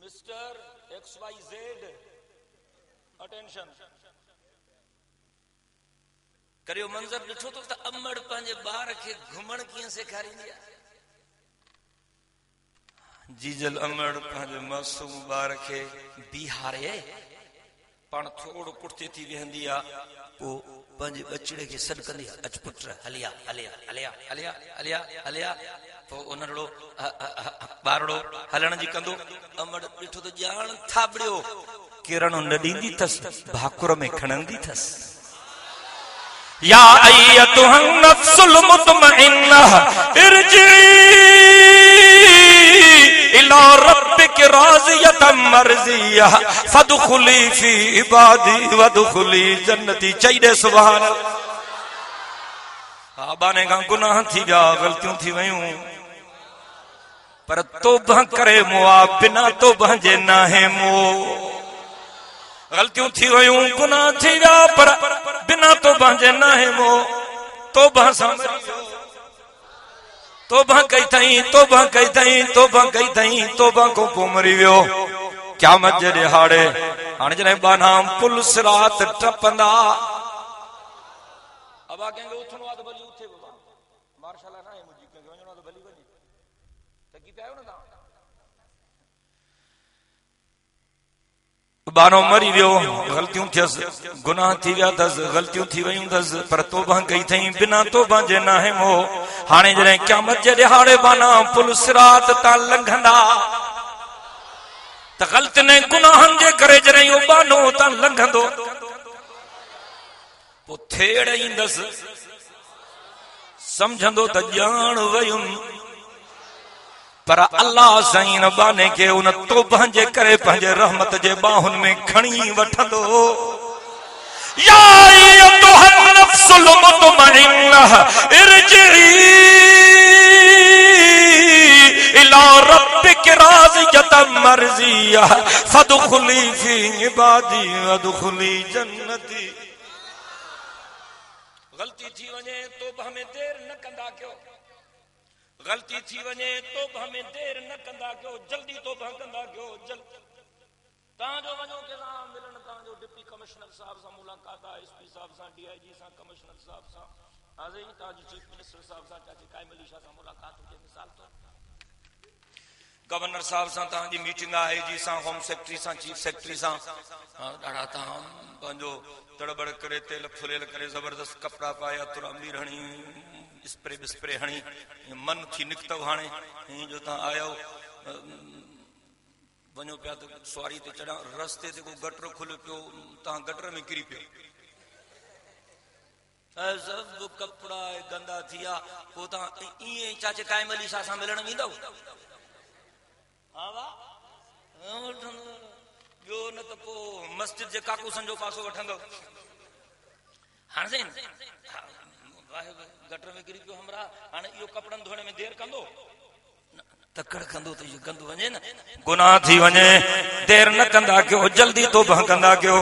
मिस्टर XYZ अटेंशन करियो। मंजर ॾिठो तो त अमड़ पंहिंजे ॿार खे घुमण कीअं सेखारींदी आहे। जीजल अमड़ पंहिंजे मासूम ॿार खे बीहारे पाण थोड़ो पुठिते थी वेहंदी आहे, पोइ पंहिंजे बचिड़े खे सॾु कंदी आहे, अच पुट हलिया हलिया हलिया हलिया हलिया हलिया। पोइ उनड़ो ॿारड़ो हलण जी कंदो। अमड़ ॾिठो त ॼाण थाबड़ियो किरणो न ॾींदी अथसि, भाकुर में खणंदी अथसि। या अय्युहन नफ्सुल मुतमइन्ना इरजी इला रब्बिक राज़ियतम मर्ज़िया फदखुली फी इबादी वदखुली जन्नती। चई दे सुभान अल्लाह। बाने खां गुनाह थी विया, ग़लतियूं थी वयूं, पर तौबा करे मुआ बिना तौबा जे नाहे मो। ग़लतियूं थी वयूं, गुनाह थी विया, पर बिना तौबा जे नाहे मो। तौबा सां तौबा कई थई, तौबा कई थई, तौबा कई थई, तौबा को पोइ मरी वियो। क़यामत जे ॾिहाड़े हाणे जॾहिं बाना पुल सिरात टपंदा, अब कंहिंखे उथणो आहे त भली उथे, बाबा मार्शाला न आहे मुंहिंजी, कंहिंखे वञणो आहे त भली वञे। थकी पिया आहियो न तव्हां। बानो मरी वियो, ग़लतियूं थियसि, गुनाह थी विया अथसि, ग़लतियूं थी वयूं अथसि, पर तौबा कई थई बिना तौबा जे नाहे मो। हाणे जॾहिं क़यामत जे ॾिहाड़े बाना पुल सिरात तां लंघंदा त ग़लतियुनि गुनाहनि जे करे जॾहिं इहो बानो तां लंघंदो, पोइ थेड़ ईंदसि, समझंदो त ॼाण वयुमि, पर अल्लाह साईं बाने के उन तौबा जे करे पंहिंजे रहमत जे बाहुनि में खणी वठंदो। या अय्युहन नफ्सुल मुतमइन्ना इरजी इला रब्बिक राज़ियतम मर्ज़िया फदखुली फी इबादी वदखुली जन्नती। गलती थी वञे तौबा में देर न कंदा कयो। गलती थी वञे तौबा में देर न कंदा कयो, जल्दी तौबा कंदा कयो। तव्हांजो वञो कंहिंसां मिलण, तव्हांजो डिप्टी कमिश्नर साहब सां मुलाक़ात आहे, SP साहब सां, DIG सां, कमिश्नर साहब सां, हाज़िर तव्हांजो चीफ मिनिस्टर साहब सां, चाची काइम अली शाह सां मुलाक़ात हुजे, मिसाल तौर गवर्नर साहब सां तव्हांजी मीटिंग आहे, IG सां, होम सेक्रेटरी सां, चीफ सेक्रेटरी सां, ॾाढा तव्हां पंहिंजो तड़बड़ करे, तेल फुलियल करे, ज़बरदस्त कपिड़ा पाया, तुरांबी हणी, स्प्रे बिस्प्रे हणी, मन थी निकितव। हाणे जो तव्हां आयो वञो पिया त सवारी ते चढ़ा, रस्ते ते को गटर खुलियो पियो, तव्हां गटर में किरी पियो, सभु कपिड़ा गंदा थी विया। पोइ तव्हां ईअं चाचे काइम अली शाह सां मिलण वेंदव? हा वाह, ॿियो न त पोइ मस्जिद जे काकूसन जो पासो वठंदव। हाणे साईं गटर में किरी पियो हमरा, हाणे इहो कपिड़नि धोइण में देर कंदो? तकड़ कंदो त इहो गंद वञे न। गुनाह थी वञे देर न कंदा कयो, जल्दी तौबा कंदा कयो।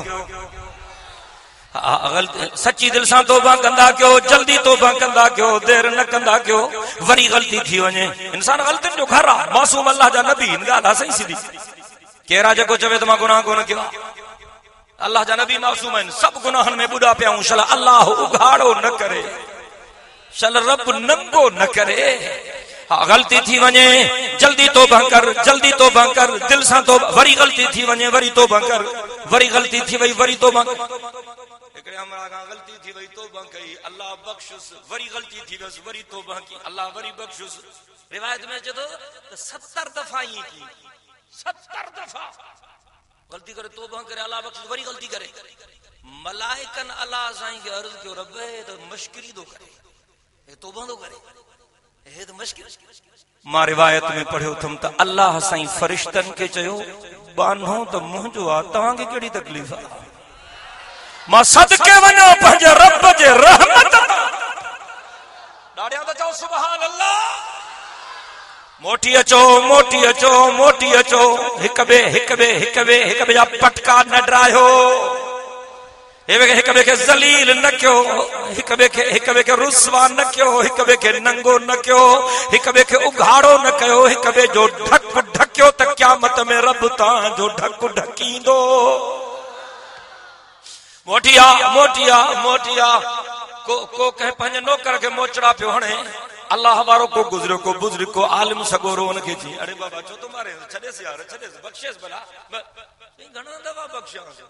सच्ची दिल सां तौबा कंदा कयो, जल्दी तौबा कंदा कयो, देर न कंदा कयो, वरी ग़लती थी वञे। इंसान ग़लतियुनि जो घर आहे, मासूम अल्लाह जा नबी इन ॻाल्हि आहे सही सिधी। केरा जेको चवे त मां गुनाह कोन कयो, अल्लाह जा नबी मासूम आहिनि, सभु गुनाहनि में ॿुॾा पिया आहियूं। शल अल्लाह उघाड़ो न करे, शल रब नंगो न करे। हाँ, ग़लती थी वञे जल्दी तौबा कर, जल्दी तौबा कर, दिल सां तौबा, वरी ग़लती थी वञे वरी तौबा कर, वरी ग़लती थी वई वरी तौबा कर। हिकिड़े हमरा खां ग़लती थी वई तौबा कई, अल्लाह बख़्शुस, वरी ग़लती थी वयसि वरी तौबा की, अल्लाह वरी बख़्शुस। रिवायत में अचे थो त 70 दफ़ा ईअं की, 70 दफ़ा ग़लती करे तौबा करे, अल्लाह बख़्शुस, वरी ग़लती करे। मलाइकन अल्लाह साईं खे अर्ज़ कयो, रब हे त मश्किरी थो करे, हे तौबा थो करे, हे त मश्किल। मां रिवायत में पढ़ियो थम त अल्लाह साईं फरिश्तन के चयो, बानो त मुंहिंजो आहे, तव्हांखे कहिड़ी तकलीफ़ आहे? मां सदके वञो पंहिंजे रब जे रहमत ॾाढिया त चओ सुभान अल्लाह। मोटी अचो मोटी अचो मोटी अचो, हिक ॿिए जा पटका न डरायो, हिक ॿिए खे ज़लील न कयो, हिक ॿिए खे रुसवा न कयो, हिक ॿिए खे नंगो न कयो, हिक ॿिए खे उघाड़ो न कयो, हिक ॿिए जो ढक ढकियो त क़यामत में रब तव्हांजो ढक ढकींदो। मोटिया मोटिया मोटिया को कंहिं पंहिंजे नौकर खे मोचड़ा पियो हणे, अल्लाह वारो को गुज़रियो, को बुज़ुर्ग, को आलिम सगोरो हुनखे चई, अरे बाबा छो तो मारे, छॾेसि यार, छॾेसि, बख़्शेस भला। घणा दफ़ा बख़्शियांसि,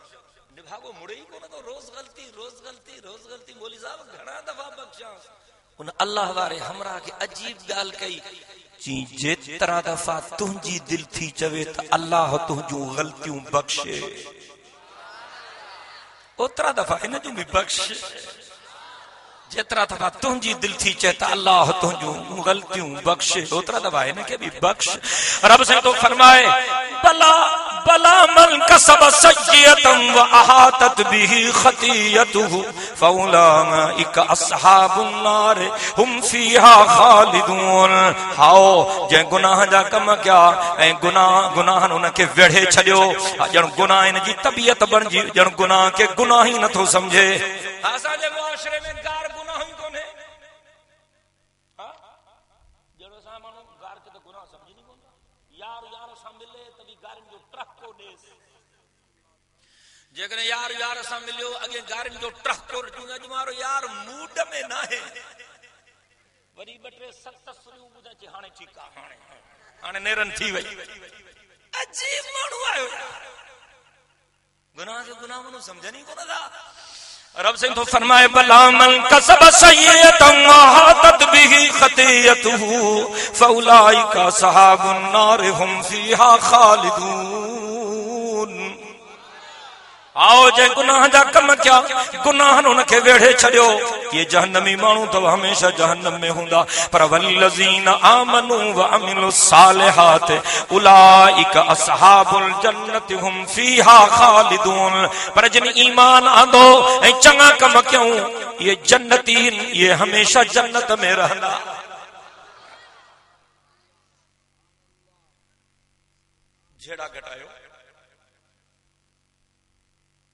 निभागो मुड़े ही कोन थो, रोज़ ग़लती मौलवी साहब घणा दफ़ा बख़्शियांसि। उन अल्लाह वारे हमरा खे अजीब ॻाल्हि कई, चई जेतिरा दफ़ा तुंहिंजी दिलि थी चवे त अल्लाह तुंहिंजूं ग़लतियूं बख़्शे, ओतिरा दफ़ा हिन जूं बि बख़्श। जेतिरा दफ़ा तुंहिंजी दिलि थी चए त अल्लाह तुंहिंजूं ग़लतियूं बख़्शे, ओतिरा दफ़ा हिन खे बि बख़्श। रब साईं तो फरमाए, भला भला मन कसब सय्यतम व अहातत बिही खतियतुहु फउलाइका अस्हाबुन नार हुम फीहा खालिदून। हाओ जंहिं गुनाह जा कम कया ऐं गुनाहनि उनखे वेढ़े छॾियो, ॼण गुनाह इन जी तबियत बणिजी, ॼण गुनाह खे गुनाह ई नथो समझे। असांजे मुआशरे में गार गुनाह ई कोन्हे, ॼण असां माण्हू गार खे त गुनाह समझी नहीं कोन, यार सां मिले त बि गारनि जो ट्रको ॾेसि, जेकॾहिं यार सां मिलियो अॻे गारनि जो ट्रको ॾियूं, अॼु मारो यार मूड में न आहे, वरी 2-3 सत सुरियूं ॿुधाए हाणे ठीकु आहे, हाणे नेरन थी वई, अजीब माण्हू आयो यार, गुनाह जो गुनाह माण्हू समझनि ई कोन था। रब सिंह तो फरमाए, भला मन कसब सय्यतम वहातत बिही खतियतुहु फउलाइका अस्हाबुन नार हुम फीहा खालिदून। आओ जंहिं गुनाह जा कम कया, गुनाहनि उनखे वेढ़े छॾियो, ये जहन्नमी माण्हू तो हमेशा जहन्नम में हूंदा। पर वल्लज़ीन आमनू व अमिलु सालिहात उलाइका अस्हाबुल जन्नति हुम फीहा खालिदून। पर जिन ईमान आंदो ऐं चङा कम कयूं, ये जन्नती, ये हमेशा जन्नत में रहंदा। झेड़ा घटायो,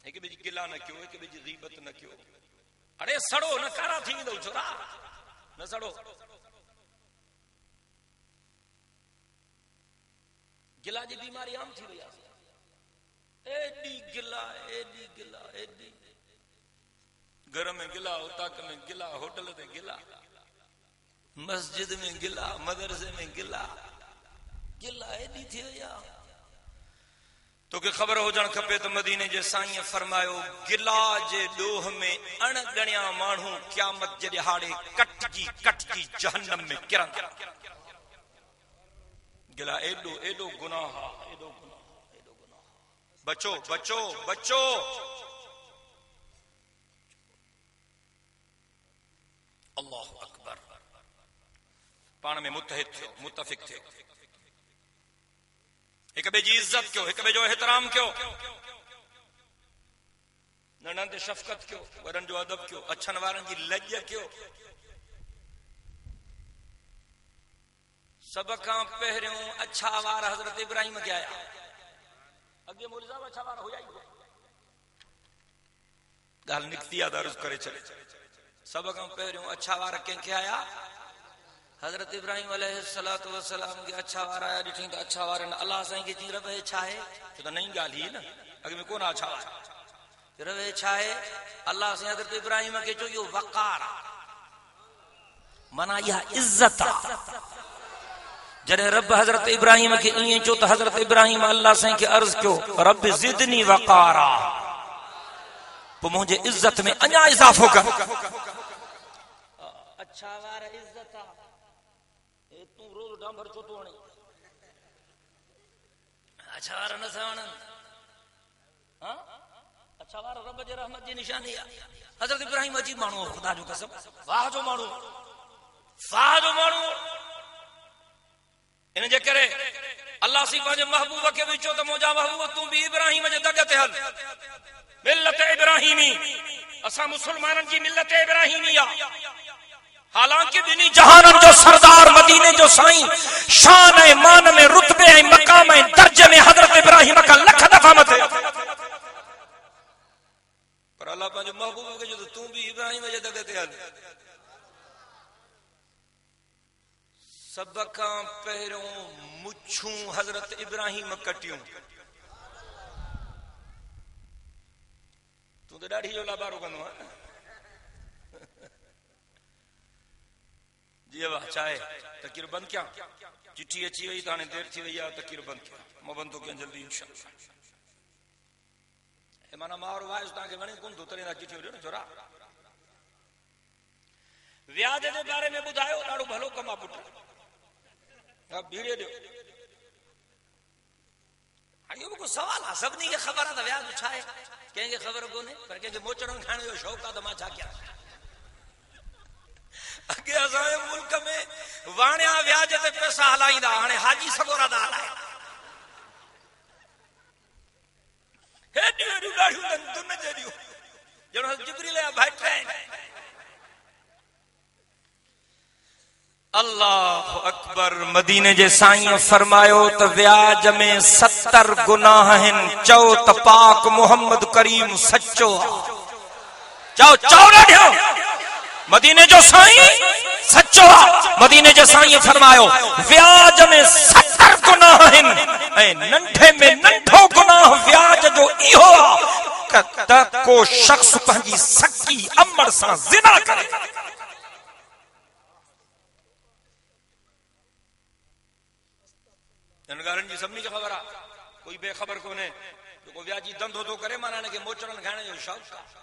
हिक ॿिए जी गिला न कयो, हिक ॿिए जी ग़ीबत न कयो। अरे सड़ो न, कारा थी वेंदो छोरा, न सड़ो। गिला जी बीमारी आम थी वई आहे, एडी गिला घर में गिला, उताक में गिला, होटल में गिला, मस्जिद में गिला, मदरसे में गिला एडी थी वई आहे। तोखे ख़बर हुजण खपे त मदीने जे साईं फरमायो, गिला जे ॾोह में अणगणिया माण्हू क़यामत जे ॾिहाड़े कटजी जहन्नम में किरंदा। गिला एडो गुनाह, एडो गुनाह। बचो बचो बचो। अल्लाह अकबर। पाण में मुत्तहिद थियो, मुत्तफिक थियो, हिक ॿिए जी इज्जत कयो, हिक ॿिए जो एहतराम कयो, नंढनि ते शफ़क़त कयो, वॾनि जो अदब कयो, अछनि वारनि जी लॼ कयो। सब खां पहिरियों अच्छा वार हज़रत इब्राहिम के आया, अॻे मौलवी साहब अच्छा वार हुया ई गाल निकती आ दर्ज करे चले सब खां पहिरियों अच्छा वार कंहिंखे आया हज़रत इब्राहिम अलैहिस्सलातु वस्सलाम के अच्छा वार आया ॾिठी त अच्छा वार अल्लाह साईं खे चई रवे छा आहे छो त नई ॻाल्हि ही न अॻ में कोन अच्छा वार रवे छा आहे अल्लाह साईं हज़रत इब्राहिम खे चयो इहो वक़ार माना इहा इज्जत आहे जॾहिं रब हज़रत इब्राहिम खे ईअं चयो त हज़रत इब्राहिम अल्लाह साईं खे अर्ज़ कयो रब ज़िदनी वक़ारा पोइ मुंहिंजे इज्जत में अञा इज़ाफ़ो कर अच्छा वार इज्जत आहे तूं रोज़ डांभर छो थो हणी अच्छा वार न वणनि हाँ अच्छा वार रब जे रहमत जी निशानी आहे हज़रत इब्राहिम अजीब माण्हू ख़ुदा जो कसम वाह जो माण्हू इन जे करे अल्लाह सी पंहिंजे महबूब खे बि चयो त मुंहिंजा महबूब तूं बि इब्राहिम जे दग ते हल मिलत इब्राहिमी असां मुसलमाननि जी मिलत इब्राहिमी आहे हालांकि ॿिन्ही जहाननि जो सरदार मदीने जो साईं शान ऐं मान में रुतबे ऐं मक़ाम ऐं दर्जे में हज़रत इब्राहिम खां लख दफ़ा मथे पर अल्लाह पंहिंजे महबूब खे चयो तूं बि इब्राहिम जे दग ते हल सब खां पहिरियों मुछूं हज़रत इब्राहिम कटियूं तूं त ॾाढी जो लाबारो कंदो आहे जी वाह चाहे तकीर बंदि कयां चिठी अची वई त हाणे देरि थी वई आहे तकीर बंदि कयां मां बंदि थो कयां जल्दी इंशाअल्लाह माना मां और वाइस तव्हांखे वणे कोन थो तॾहिं चिठी ॾियो न छोरा व्याज जे बारे में ॿुधायो ॾाढो भलो कमु आहे पुटु भीड़े ॾियो हाणे इहो को सवाल आहे सभिनी खे ख़बर आहे त व्याज छा आहे कंहिंखे ख़बर कोन्हे पर कंहिंखे मोचड़नि खाइण जो शौक़ु आहे त मां छा कयां अॻे असांजे मुल्क में वाणिया व्याज ते पैसा हलाईंदा हाणे हाजी सगोरा था हलाए हेॾियूं हेॾियूं ॾाढियूं दुन जहिड़ियूं ॼणो जिबरील जा भाइट आहिनि अल्लाह अकबर मदीने जे साईं फरमायो त व्याज में 70 गुनाह आहिनि चओ त पाक मोहम्मद करीम सच्चो चओ चओ न ॾियो मदीने जो साईं सच्चो मदीने जे साईं फरमायो व्याज में 70 गुनाह आहिनि ऐं नंढे में नंढो गुनाह व्याज जो इहो आहे त को शख्स पंहिंजी सकी अमड़ सां ज़िना करे ॻाल्हियुनि जी सभिनी खे ख़बर आहे कोई बेख़बर कोन्हे जेको व्याजी धंधो थो करे माना हिनखे मोचड़नि खाइण जो शौक़ु आहे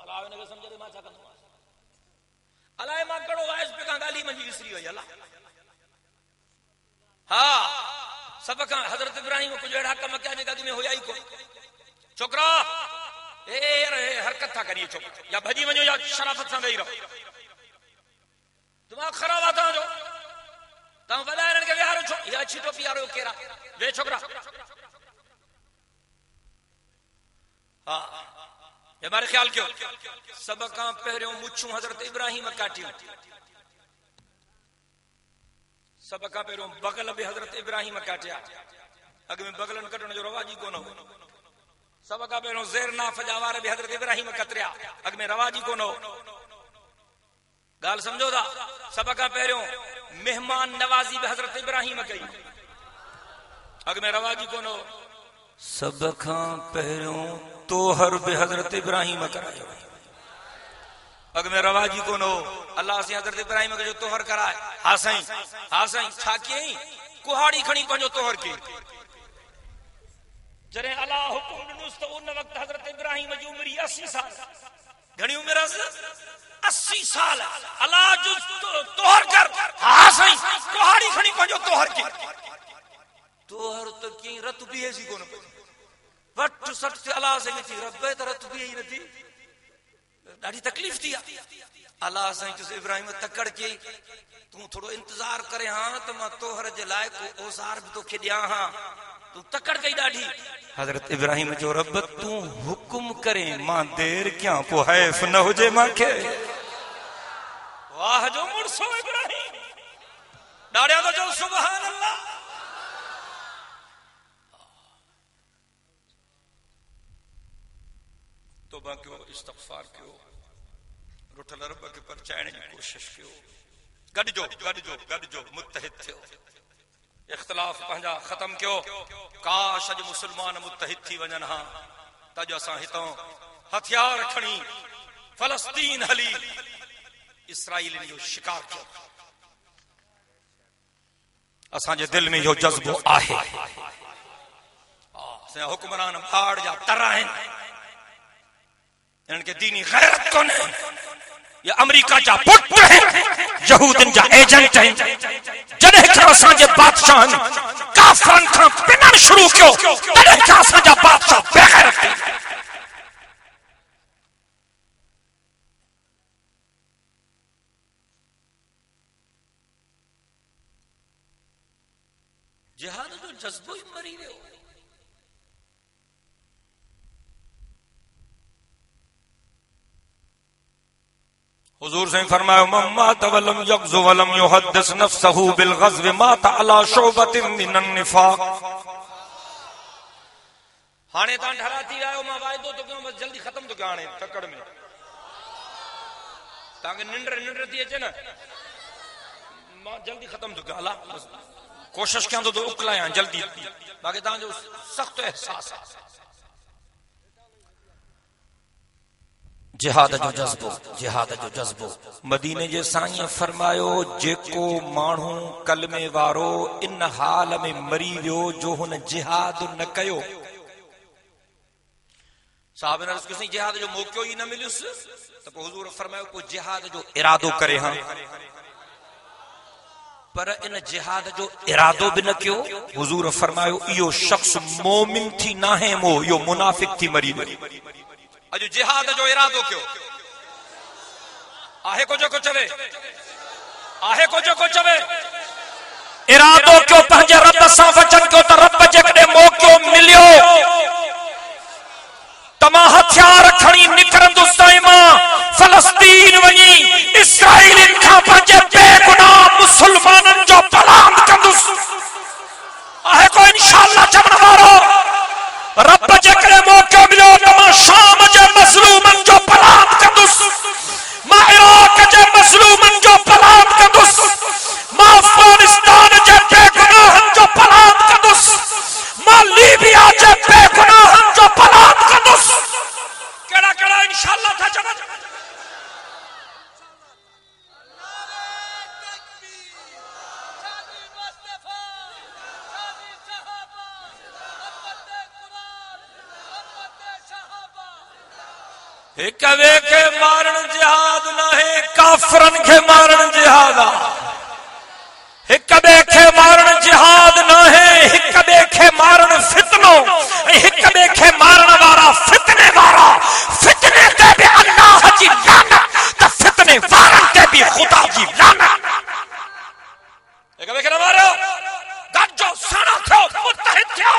अलाह हिनखे सम्झ मां छा कंदो अलाए मां कहिड़ो वाइस पे खां ॻाल्हि मुंहिंजी विसरी वई अलाह हा सब खां हज़रत इब्राहिम कुझु अहिड़ा कम कया जेका अॻु में हुया ई कोन छोकिरा हरकत था करिए छोकिरा या भॼी वञो या शराफ़त सां वेही रहो दिमाग़ ख़राब आहे तव्हांजो तव्हां वॾा हिननि खे विहारो छो या अछी टोपी वारो कहिड़ा वे छोकिरा हा ये बारे ख्याल कयो सब खां पहिरियों मुछूं हज़रत इब्राहिम काटियूं सब खां पहिरियों बगल बि हज़रत इब्राहिम काटिया अॻ में बगलन कटण जो रवाज ई कोन हो सब खां पहिरियों ज़ेर नाफ़ जा वार बि हज़रत इब्राहिम कतरिया अॻ में रवाज ई कोन हो ॻाल्हि सम्झो था सब खां पहिरियों मेहमान नवाज़ी भी हज़रत इब्राहिम कई अॻ में रवाजी कोन हो सब खां पहिरियों तोहर भी हज़रत इब्राहिम करायो अॻ में रवाजी कोन हो अल्लाह से हज़रत इब्राहिम के जो तोहर कराए हा साईं छा कयईं कुहाड़ी खणी पंहिंजो तोहर कई जॾहिं अल्लाह हुकुम ॾिनुसि त उन वक़्तु हज़रत इब्राहिम जी उमिरि 80 साल घणी उमिरि 80 साल अल्लाह जो तोहर कर हा साईं कुहाड़ी खणी पंहिंजो तोहर कई तोहर त कीअं रत बीहे सी कोन वट सट से अल्लाह से थी रब त रत बीहे ई नथी ॾाढी तकलीफ़ थी अल्लाह साईं चुस इब्राहिम तकड़ कई तू थोड़ो इंतजार करे हां त मां तोहर जे लाइ को औज़ार भी तोखे ॾियां हां तू तकड़ कई ॾाढी हज़रत इब्राहिम जो रब तू हुकुम करे मां देर क्या को हैफ न हुजे मांखे वाह जो मुड़सो इब्राहिम ॾाढा तो जो सुभान अल्लाह तौबा कयो, इस्तग़फ़ार कयो, रुठल रब खे परचाइण जी कोशिश कयो। गॾिजो मुत्तहिद थियो, इख्तिलाफ पंहिंजा ख़त्म कयो। काश अॼु मुस्लमान मुत्तहिद थी वञनि हा त अॼु असां हितां हथियार खणी फ़लस्तीन हली इसराइलिन जो शिकार कयो। असांजे दिल में इहो जज़्बो आहे। हुक्मरान भाड़ जा तर आहिनि, इन्हनि खे दीनी गैरत कोन्हे। ये अमेरिका जा पुट आहिनि, यहूदन जा एजेंट आहिनि। जॾहिं खां असांजे बादशाहनि काफ़रनि खां पिनण शुरू कयो, तॾहिं खां असांजा बादशाह बेगैरत थी। जिहाद जो जज्बो ही मरी वियो। हुजूर से फरमायो मम्मात वलम यग़ज़ु वलम युहद्दिस नफ्सहु बिल ग़ज़व मात अला शुबतिन मिनन निफाक़। हाणे तां ढरा थी आयो, मां वायदो तो कयो बस जल्दी खत्म तो कयो। हाणे तकड़ में तांखे निंड थी अचे न, मां जल्दी खत्म तो कयो। अला कोशिश कयां तो उकलायां जल्दी, बाक़ी तव्हांजो सख्त एहसास आहे। जिहाद जो जज्बो मदीने जे साईं फरमायो, जेको माण्हू कलमे वारो इन हाल में मरी वियो जो हुन जिहाद न कयो। साहब ने अर्ज़ कई जिहाद जो मौक़ो ही न मिलियुसि त पोइ हुज़ूर फरमायो पोइ जिहाद जो इरादो करे। हां पर इन जिहाद जो इरादो भी न कयो। हुजूर फरमायो इहो शख्स मोमिन थी नाहे, इहो मुनाफिक थी मरी वियो। अॼु जिहाद जो इरादो कयो आहे, को जेको चवे आहे, को जेको चवे इरादो कयो पंहिंजे रब सां वचन कयो त रब जेकॾहिं मौक़ो मिलियो त मां हथियार खणी निकिरंदुसि मां फ़लस्तीन वञी इसराइलिन खां पंहिंजे बेगुनाह मुसलमाननि जो पलांद कंदुसि। आहे को इंशाअल्लाह चवण वारो रब जेकॾहिं मौक़ो मिलियो त मां शाम जे मज़लूमनि जो पलांद कंदुसि, मां इराक जे मज़लूमनि जो पलांद कंदुसि, मां अफ़गानिस्तान जे बेगुनाहनि जो पलांद कंदुसि, मां लीबिया जे बेगुनाहनि जो पलांद कंदुसि। कहिड़ा कहिड़ा इंशाअल्लाह था चवनि। हिक ॿिए खे मारण जिहाद न है, काफ़रनि खे मारण जिहाद आहे। हिक ॿिए खे मारण जिहाद न है, हिक ॿिए खे मारण फितनो, हिक ॿिए खे मारण वारा फितने वारा। फितने ते भी अल्लाह जी लानत, त फितने वारनि ते भी खुदा जी लानत। हिक ॿिए खे न मारियो, गॾिजो, साणा थियो, मुत्तहिद थियो।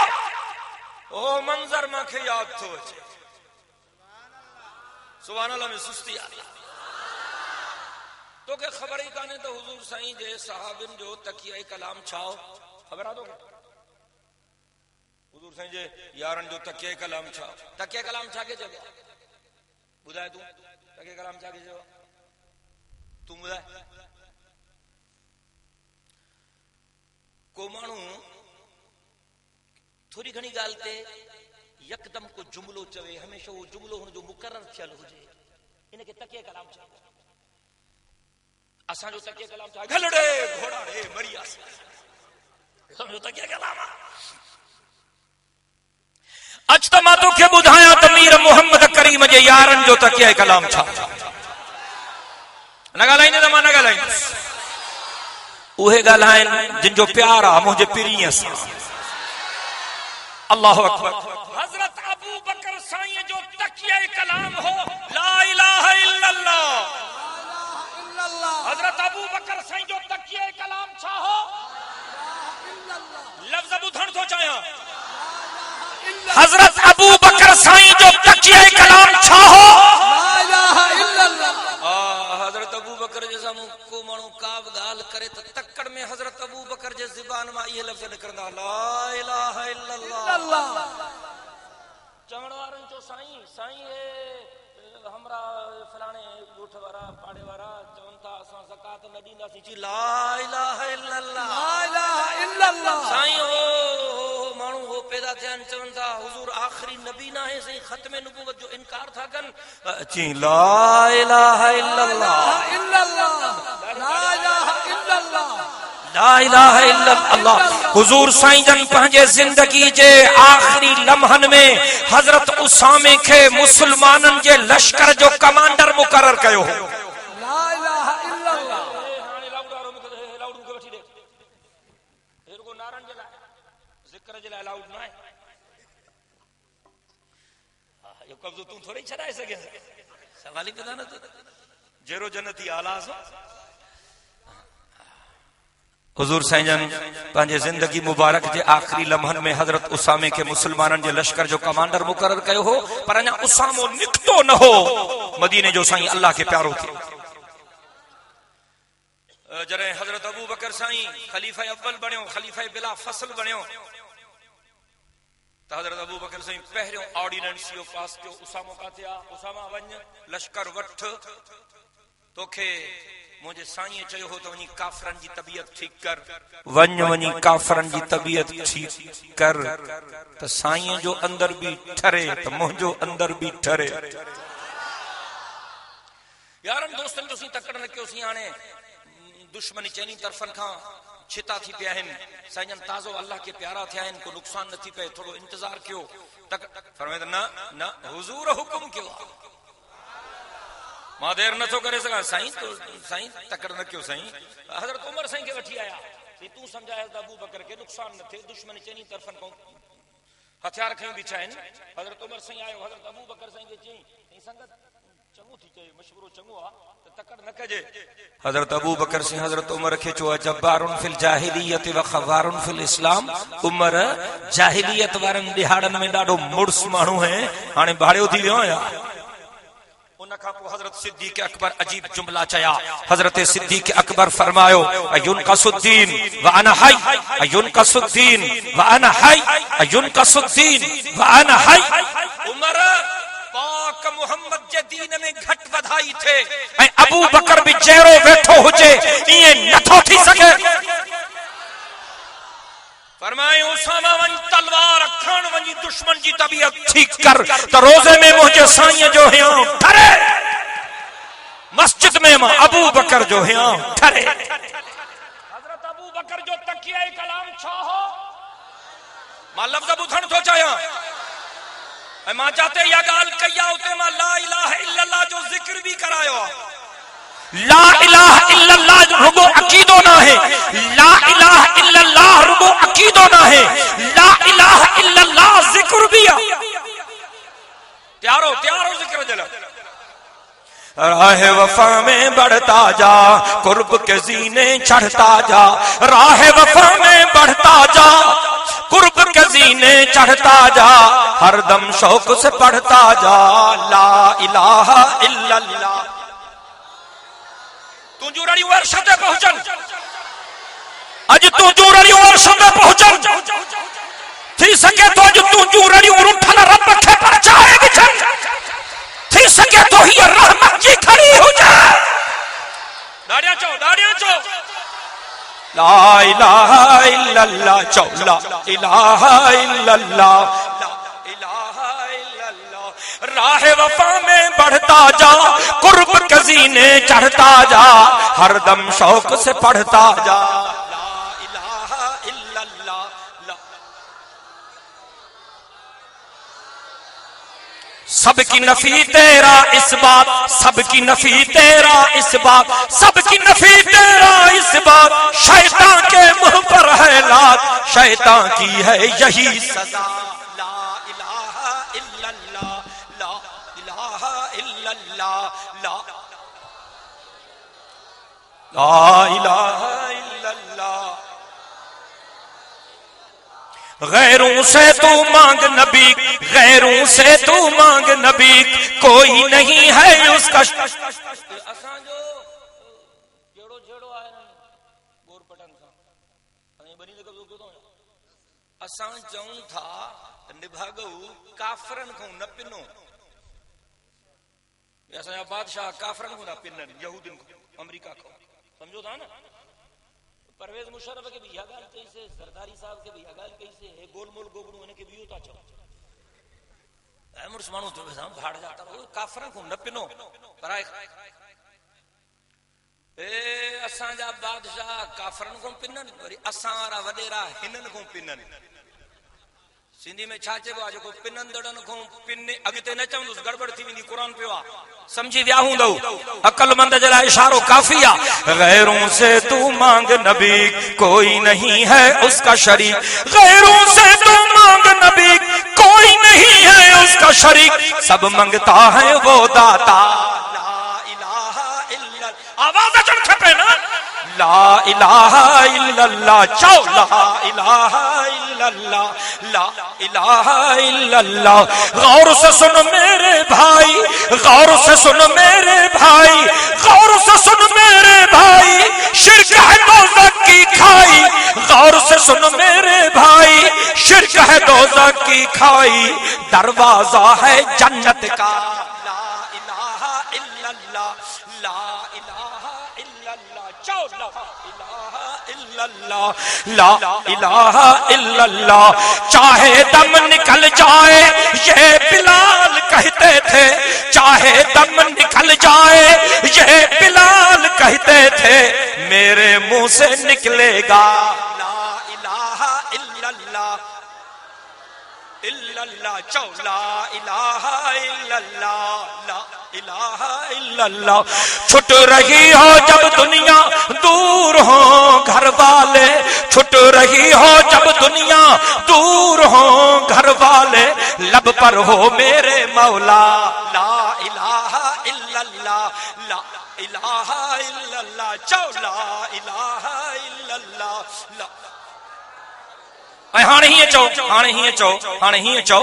ओ मंज़र मूंखे यादि थो अचे, सुभान अल्लाह में सुस्ती आई। तो के खबर ही काने तो हुजूर साईं जे सहाबिन जो तकिया कलाम छाओ खबर आ? तो हुजूर साईं जे यारन जो तकिया कलाम छाओ। तकिया कलाम छा के चबो बुधाए तू? तकिया कलाम छा के चबो तू बुधाए? को मानू थोड़ी घणी गाल ते यकदम को जुमलो चवे, हमेशा वो जुमलो हुन जो मुकर्रर थियल हुजे, इनके तकिया कलाम चइबो। असां जो तकिया कलाम छा? घलड़े घोड़ाड़े मरियास, समझो तकिया कलाम। अज त मां तोखे ॿुधायां त मीर मोहम्मद करीम जे यारन जो तकिया कलाम छा। न ॻाल्हाईंदे त मां न ॻाल्हाईंदुसि। उहे ॻाल्हाइनि जिन जो प्यार आहे मुंहिंजे पीरीअ सां। अल्लाहु अकबर। हजरत अबू बकर साईं जो तकिया कलाम हो ला इलाहा इल्लल्लाह। हजरत अबू बकर साईं जो तकिया कलाम छा हो? लफ्ज़ ॿुधण थो चाहियां। हजरत अबू बकर साईं जो तकिया कलाम छा हो? ला इलाहा इल्लल्लाह। हजरत अबू बकर जे साम्हूं को माण्हू का बि ॻाल्हि करे त तकड़ में हजरत अबू बकर जे ज़ुबान मां इहे लफ़्ज़ निकिरंदा, ला इलाहा इल्लल्लाह। चवण वारनि चयो साईं साईं हे हमरा फलाणे ॻोठ वारा पाड़े वारा चवनि था असां ज़कात न ॾींदासीं। चई ला इलाहा इल्लल्लाह, ला इलाहा इल्लल्लाह। साईं हो माण्हू हो पैदा थिया आहिनि चवनि था हुजूर आख़िरी नबी न आहे साईं, ख़त्म नबूवत जो इनकार था कनि। चई ला इलाहा इल्लल्लाह, ला इलाहा इल्लल्लाह, ला इलाहा इल्लल्लाह। हुजूर साईं जन पंहिंजे ज़िंदगी जे आख़िरी लम्हनि में हज़रत उसामे खे मुसलमाननि जे लश्कर जो कमांडर मुक़रर कयो हो। ला इलाहा इल्लल्लाह। हाणे लाउड वारो मूंखे वठी ॾे, हे रुगो नारनि जे लाइ, ज़िक्र जे लाइ लाउड न आहे। इहो कब्ज़ो तूं थोरी छॾाए सघे, सवाल ई पैदा न थियो। जहिड़ो जन्नती आला हुजूर साईं जन पंहिंजे ज़िंदगी मुबारक जे आख़िरी लम्हनि में हज़रत उसामे खे मुसलमाननि जे लश्कर जो कमांडर मुक़रर कयो हो, पर अञा उसामो निकितो न हो मदीने जो साईं अल्लाह खे प्यारो थियो। जॾहिं हज़रत अबू बकर साईं ख़लीफ़ा अव्वल बणियो, ख़लीफ़ा बिला फ़सल बणियो, त हज़रत अबू बकर साईं पहिरियों ऑर्डिनेंस इहो पास कयो, उसामो काथे आहे, उसामा वञ लश्कर वठ, तोखे मुझे साईं चयो हो तो वनी काफरन जी तबीयत ठीक कर, वनी काफरन जी तबीयत ठीक कर, तो साईं जो अंदर भी ठरे तो मुझो अंदर भी ठरे। यारन दोस्तन जो सी तकड़ न कयो सी, हाणे दुश्मनी चैनी तरफन खां छिता थी पिया आहिनि, साईं जन ताज़ो अल्लाह के प्यारा थिया आहिनि, को नुक़सान न थी पए, थोड़ो इंतजार कयो। तक फरमाइंदा न न हुजूर हुकुम कयो, मां देर नथो करे सघां साईं, तो साईं तकड़ न कयो साईं। हज़रत उमर साईं खे वठी आया, तू समझाए अबू बकर के नुक़सान न थे, दुश्मन चइनी तरफन खां हथियार खयूं बीठा आहिनि। हज़रत उमर साईं आयो, हज़रत अबू बकर साईं खे चई संगत चङो थी चए, मशवरो चङो आहे त तकड़ न कजे। हज़रत अबू बकर साईं हज़रत उमर खे चयो जब्बारुन फिल जाहिलियत व खवारुन फिल इस्लाम। उमर जाहिलियत वारनि दिहाड़नि में ॾाढो मुड़स माण्हू है, हाणे भाड़ियो थी वियो आहियां। हजरत सिद्दीक़ अकबर अजीब जुमला चया। हजरत सिद्दीक़ अकबर फरमायो अयुनकसुद्दीन व अना हय, अयुनकसुद्दीन व अना हय, अयुनकसुद्दीन व अना हय। उमर पाक मोहम्मद जे दीन में घट वधाई थे ऐं अबू बकर भी चेहरो वेठो हुजे इए नथो थी सके। फरमाए उसामा वन तलवार खण वनी दुश्मन जी तबीयत ठीक कर, तो रोजे में मुझे साईं जो है ठरे, मस्जिद में अबू बकर जो है ठरे। हजरत अबू बकर जो तकिया कलाम छा हो, मां लफ्ज़ ॿुधण थो चाहियां ऐं मां जाते इहा ॻाल्हि कई आहे उते मां ला इलाहा इल्लल्लाह जो ज़िक्र भी करायो आहे। ला इलाहा इल्लल्लाह रुगो अकीदो ना है, ला इलाहा इल्लल्लाह रुगो अकीदो ना है, ला इलाहा इल्लल्लाह जिक्र भी है। त्यारो त्यारो जिक्र जला। राह वफा में बढ़ता जा, कुर्ब के जीने चढ़ता जा, राह वफा में बढ़ता जा, कुर्ब के जीने चढ़ता जा, हर दम शौक से पढ़ता जा ला इलाहा इल्लल्लाह। तू जुरड़ी वर्ष ते पहुंचन, अज तू जुरड़ी वर्ष ते पहुंचन थी सके तो अज तू जुरड़ी उठल रब खे परचाए विछन, थी सके तो ही रहमत जी खड़ी हो जाए। दाड़ियां चो ला इलाहा इल्लल्लाह, चो ला इलाहा इल्लल्लाह, राह वफा में बढ़ता जा, कुर्ब कज़ीने चढ़ता जा, हर दम शौक से पढ़ता जा ला इलाहा इल्लल्लाह। सबकी नफी तेरा इस बात, सबकी नफी तेरा इस बात, सबकी नफी तेरा इस बात, शैतान के मुंह पर है लात, शैतान की है यही सजा ला इलाहा इल्लल्लाह, ला इलाहा इल्लल्लाह, ला इलाहा इल्लल्लाह। गैरों से तू मांग नबी, गैरों से तू मांग नबी, कोई नहीं है उसका। असां जो जेड़ो जेड़ो आहे न गोर पटन खां अने बनी दे कबो तो असां चऊं था निभागऊ काफरन को न पिनो, असांजा बादशाह काफरन को न पिनन, यहूदिन को, अमेरिका को, समझो था ना। परवेज मुशर्रफ के भी इहा ॻाल्हि कई से, सरदारी साहब के भी इहा ॻाल्हि कई से, हे गोलमोल गोगड़ू इनके भी इहो था चओ। मुर्स माण्हू तो भाड़ जाता काफरन को न पिनो, पराए असांजा बादशाह काफरन को पिनन, वरी असां वारा वॾेरा हिनन को पिनन। सिंधी में छा चइबो आहे, जेको पिनंदड़न को पिने अॻिते न चवंदुसि गड़बड़ थी वेंदी, क़ुरान पियो आहे, समझी विया हूंदव। अकलमंद जे लाइ इशारो काफ़ी आहे। गैरों से तू मांग नबी कोई नहीं है उसका शरीक, गैरों से तू मांग नबी कोई नहीं है उसका शरीक, सब मांगता है वो दाता। आवाज अचण खपे न, ला इलाहा इल्लल्लाह, चओ ला इलाहा इल्लल्लाह, ला इलाहा इल्लल्लाह। गौर से सुन मेरे भाई, गौर से सुन मेरे भाई, गौर से सुन मेरे भाई, शिर्क है दोज़ख की खाई, गौर से सुन मेरे भाई, शिर्क है दोज़ख की खाई, दरवाजा है जन्नत का। ला इलाहा इल्लल्लाह, ला इलाहा इल्लल्लाह, चओ ला इलाहा इल्लल्लाह, ला इलाहा इल्लल्लाह। चाहे दम निकल जाए ये बिलाल कहते थे, चाहे दम निकल जाए ये बिलाल कहते थे, मेरे मुंह से निकलेगा ला इलाहा इल्लल्लाह, इल्लल्लाह, चौ ला इलाहा इल्लल्लाह, ला इलाहा इल्लल्लाह। छुट रही हो जब दुनिया दूर हो घर वाले, छुट रही हो जब दुनिया दूर हो घर वाले, लब पर हो मेरे मौला ला इलाहा इल्लल्लाह, ला इलाहा इल्लल्लाह, चौ ला इलाहा इल्लल्लाह, ला। हाणे हीअं चओ, हाणे हीअं चओ, हाणे हीअं चओ,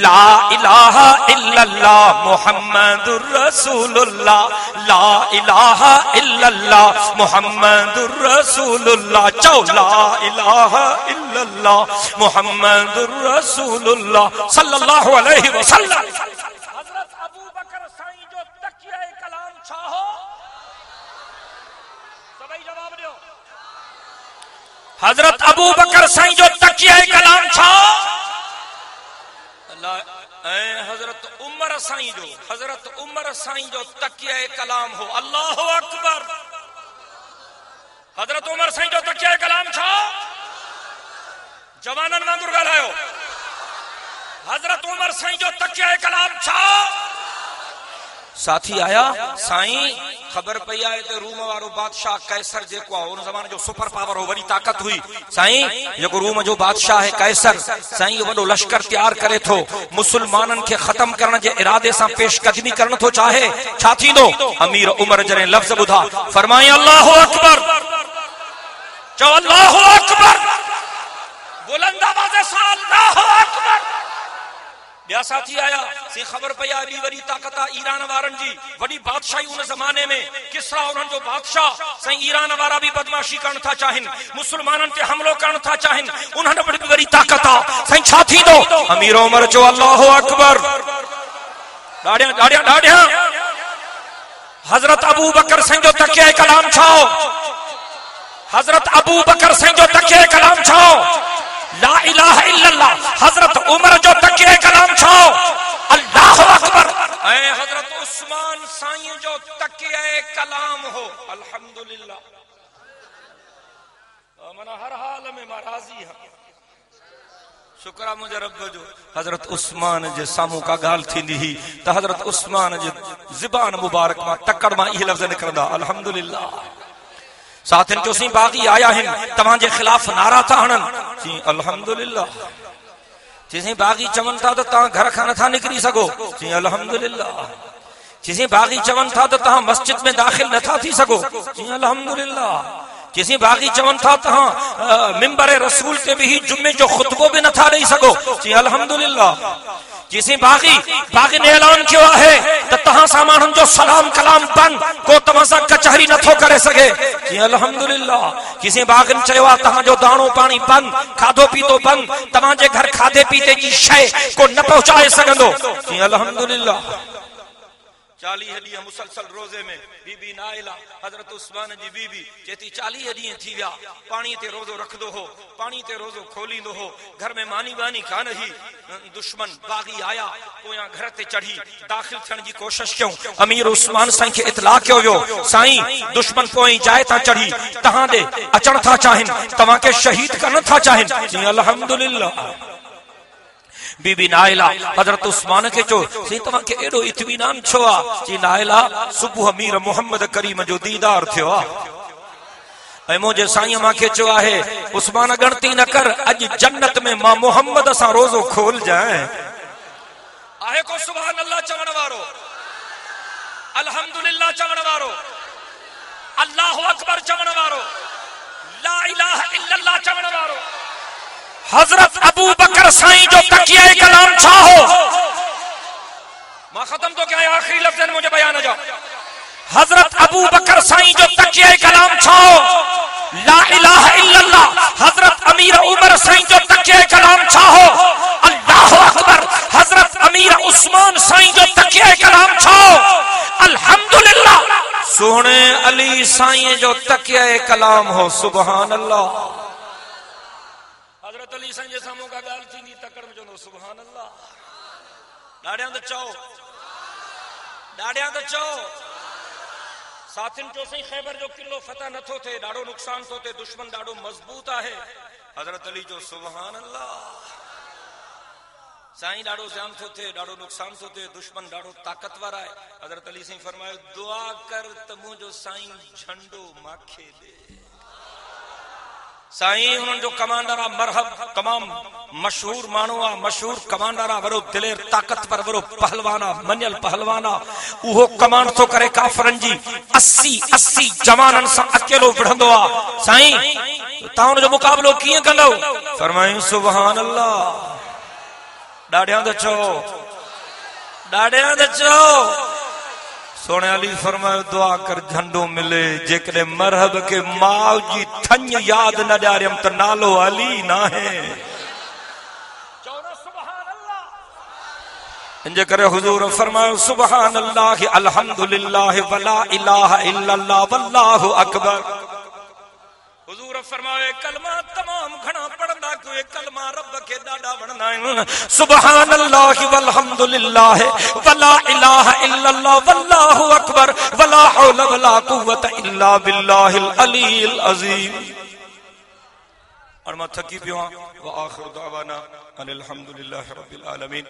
ला इलाहा इल्लल्लाह मुहम्मदुर रसूलुल्लाह, ला इलाहा इल्लल्लाह मुहम्मदुर रसूलुल्लाह, चओ ला इलाहा इल्लल्लाह मुहम्मदुर रसूलुल्लाह सल्लल्लाहु अलैहि वसल्लम। हजरत अबू बकर साईं जो तकिया कलाम छा हो, सभई जवाब दियो। हजरत अबू बकर साईं जो तकिया कलाम छा, हजरत उमर साईं जो, हजरत उमर साईं जो तकिया कलाम हो। अल्लाह अकबर। हजरत उमर साईं जो तकिया कलाम छा, जवानन वांगुर ॻाल्हायो। हजरत उमर साईं जो तकिया कलाम छा। साथी आया साईं, खबर पई आहे त रूम वारो बादशाह कैसर जेको आहे उन ज़माने जो सुपर पावर हो, वॾी ताक़त हुई। साईं जेको रूम जो बादशाह है कैसर, साईं वॾो लश्कर तैयार करे थो, मुसलमाननि खे ख़त्म करण जे इरादे सां पेशकदमी करण थो चाहे। छा थींदो? अमीर उमर जॾहिं लफ़्ज़ ॿुधा फरमाई अल्लाहु अकबर, चओ अल्लाहु अकबर, बुलंद आवाज़ सां अल्लाहु अकबर। ॿिया साथी आया, सी ख़बर पई आहे ॿी वॾी ताक़त आहे ईरान वारनि जी, वॾी बादशाही उन ज़माने में किसरा उन्हनि जो बादशाह। साईं ईरान वारा बि बदमाशी करण था चाहिनि, मुसलमाननि ते हमलो करण था चाहिनि, उन्हनि वटि बि वॾी ताक़त आहे। साईं छा थींदो? अमीर उमर चओ अल्लाहु अकबर। ॾाढियां ॾाढियां ॾाढियां। हज़रत अबू बकर साईं जो तकिया कलाम छा, हज़रत अबू बकर साईं जो तकिया कलाम छा, ला इलाहा इल्लल्लाह। हजरत उमर जो तकिया कलाम छा, अल्लाहु अकबर। ऐं हजरत उस्मान साईं जो तकिया कलाम हो अल्हम्दुलिल्लाह। मना हर हाल में मां राज़ी हां, शुक्र आहे मुंहिंजे रब जो। हजरत उस्मान जे साम्हूं का ॻाल्हि थींदी हुई त हजरत उस्मान जे ज़ुबान मुबारक मां तकड़ मां इहे लफ़्ज़ निकिरंदा अल्हम्दुलिल्लाह। साथिन चो सी बाग़ी आया आहिनि तव्हांजे ख़िलाफ़ नारा था हणनि, सी अल्हम्दुलिल्लाह। चईं बाग़ी चवनि था त तव्हां घर खां नथा निकिरी सघो, चईं अल्हम्दुलिल्लाह। चईं बाग़ी चवनि था त तव्हां मस्जिद में दाख़िल नथा थी सघो, चईं अल्हम्दुलिल्लाह। चईं बाग़ी चवनि था तव्हां मिंबर रसूल ते बि जुमे जो ख़ुतबो बि नथा ॾेई सघो, चईं अल्हम्दुलिल्लाह। जिसे बागी ने ऐलान किया है तो तहां सा माण्हुनि जो सलाम कलाम बंद को तव्हां सां कचहरी नथो करे सके कि अल्हम्दुलिल्लाह। किसी बागन चयो तहां जो दाणो पानी बंद, खाधो पीतो बंद, तव्हां जे घर खाधे पीते जी शय को न पहुंचाए सघंदो कि अल्हम्दुलिल्लाह। 40 ॾींहं मुसलसल रोज़े में बीबी नाइला हजरत उस्मान जी बीबी चेती 40 ॾींहं थी विया पानी ते रोज़ो रखदो हो, पानी ते रोज़ो खोलींदो हो, घर में मानी वानी कान ही। दुश्मन बागी आया पोयां घर ते चढ़ी दाखिल थियण जी कोशिश कयूं। अमीर उस्मान साईं खे इतला कयो वियो साईं दुश्मन पोई जाए ता चढ़ी तहां दे अचण था चाहिन, तव्हां के शहीद करण था चाहिन। जी अल्हम्दुलिल्लाह। बीबी नाइला हजरत उस्मान के चो सी तव्हां के एडो इत्मीनान छो आ? जी नाइला सुबह मीर मोहम्मद करीम जो दीदार थियो आ ऐं मुझे साईं मां के चो आहे उस्मान गणती न कर, अज जन्नत में मां मोहम्मद सा रोजो खोल जाए। आहे को सुभान अल्लाह चवण वारो, अल्हम्दुलिल्लाह चवण वारो, अल्लाहु अकबर चवण वारो, ला इलाहा इल्लल्लाह चवण वारो। हजरत अबू बकर साईं जो तकिया कलाम छा हो? मां खत्म तो क्या आखिरी लफ्ज़ मुझे बयान जाओ। हजरत अबू बकर साईं जो तकिया कलाम छा हो? ला इलाहा इल्लल्लाह। हजरत अमीर उमर साईं जो तकिया कलाम छा हो? अल्लाहु अकबर। हजरत अमीर उस्मान साईं जो तकिया कलाम छा हो? अल्हम्दुलिल्लाह। सोने अली साईं जो तकिया कलाम हो सुभान अल्लाह। हजरत अली साईं जे साम्हूं का गाल थींदी तकड़ में चवंदो सुभान अल्लाह। ॾाढियां त चओ, ॾाढियां त चओ। साथिन चो सही खैबर जो किलो फतह नथो थे, ॾाढो नुक़सान थो थे, दुश्मन ॾाढो मजबूत आहे। हजरत अली जो सुभान अल्लाह। साईं ॾाढो ज़्याम थो थे, ॾाढो नुक़सान थो थे, दुश्मन ॾाढो ताक़तवर आहे। हजरत अली साईं फरमायो दुआ कर त मुंहिंजो साईं झंडो माखे दे। साईं हुननि जो कमांडर आहे मरहब, तमाम मशहूर माण्हू आहे, मशहूर कमांडर आहे, वॾो दिलेर ताक़तवर वॾो पहलवान आहे, मञल पहलवान आहे। उहो कमांड थो करे काफ़रनि जी 80 जवाननि सां अकेलो विढ़ंदो आहे। साईं तव्हां हुनजो मुक़ाबिलो कीअं कंदव? फरमायूं सुभान अल्लाह। ॾाढियां त चओ, ॾाढियां त चओ। सोने अली फरमायो दुआ कर झंडो मिले। जेकॾहिं मरहब के माउ जी थन याद न ॾियारियम त नालो अली ना है। इनजे करे हुजूर फरमायो सुभान अल्लाह अल्हम्दुलिल्लाह वला इलाहा इल्लल्लाह वल्लाहु अकबर। हुजूर फरमाए कलमा तमाम घणा पढ़ंदा कोई कलमा रब के ॾाढा वणंदा आहिनि। सुभान अल्लाह वल्हम्दुलिल्लाह वला इलाहा इल्लल्लाह वल्लाहु अकबर वला हौला वला कुव्वता इल्ला बिल्लाहिल अलील अजीम। और मां थकी पियो आहियां। व आखिर दावाना अनिल हम्दुलिल्लाहि रब्बिल आलमीन।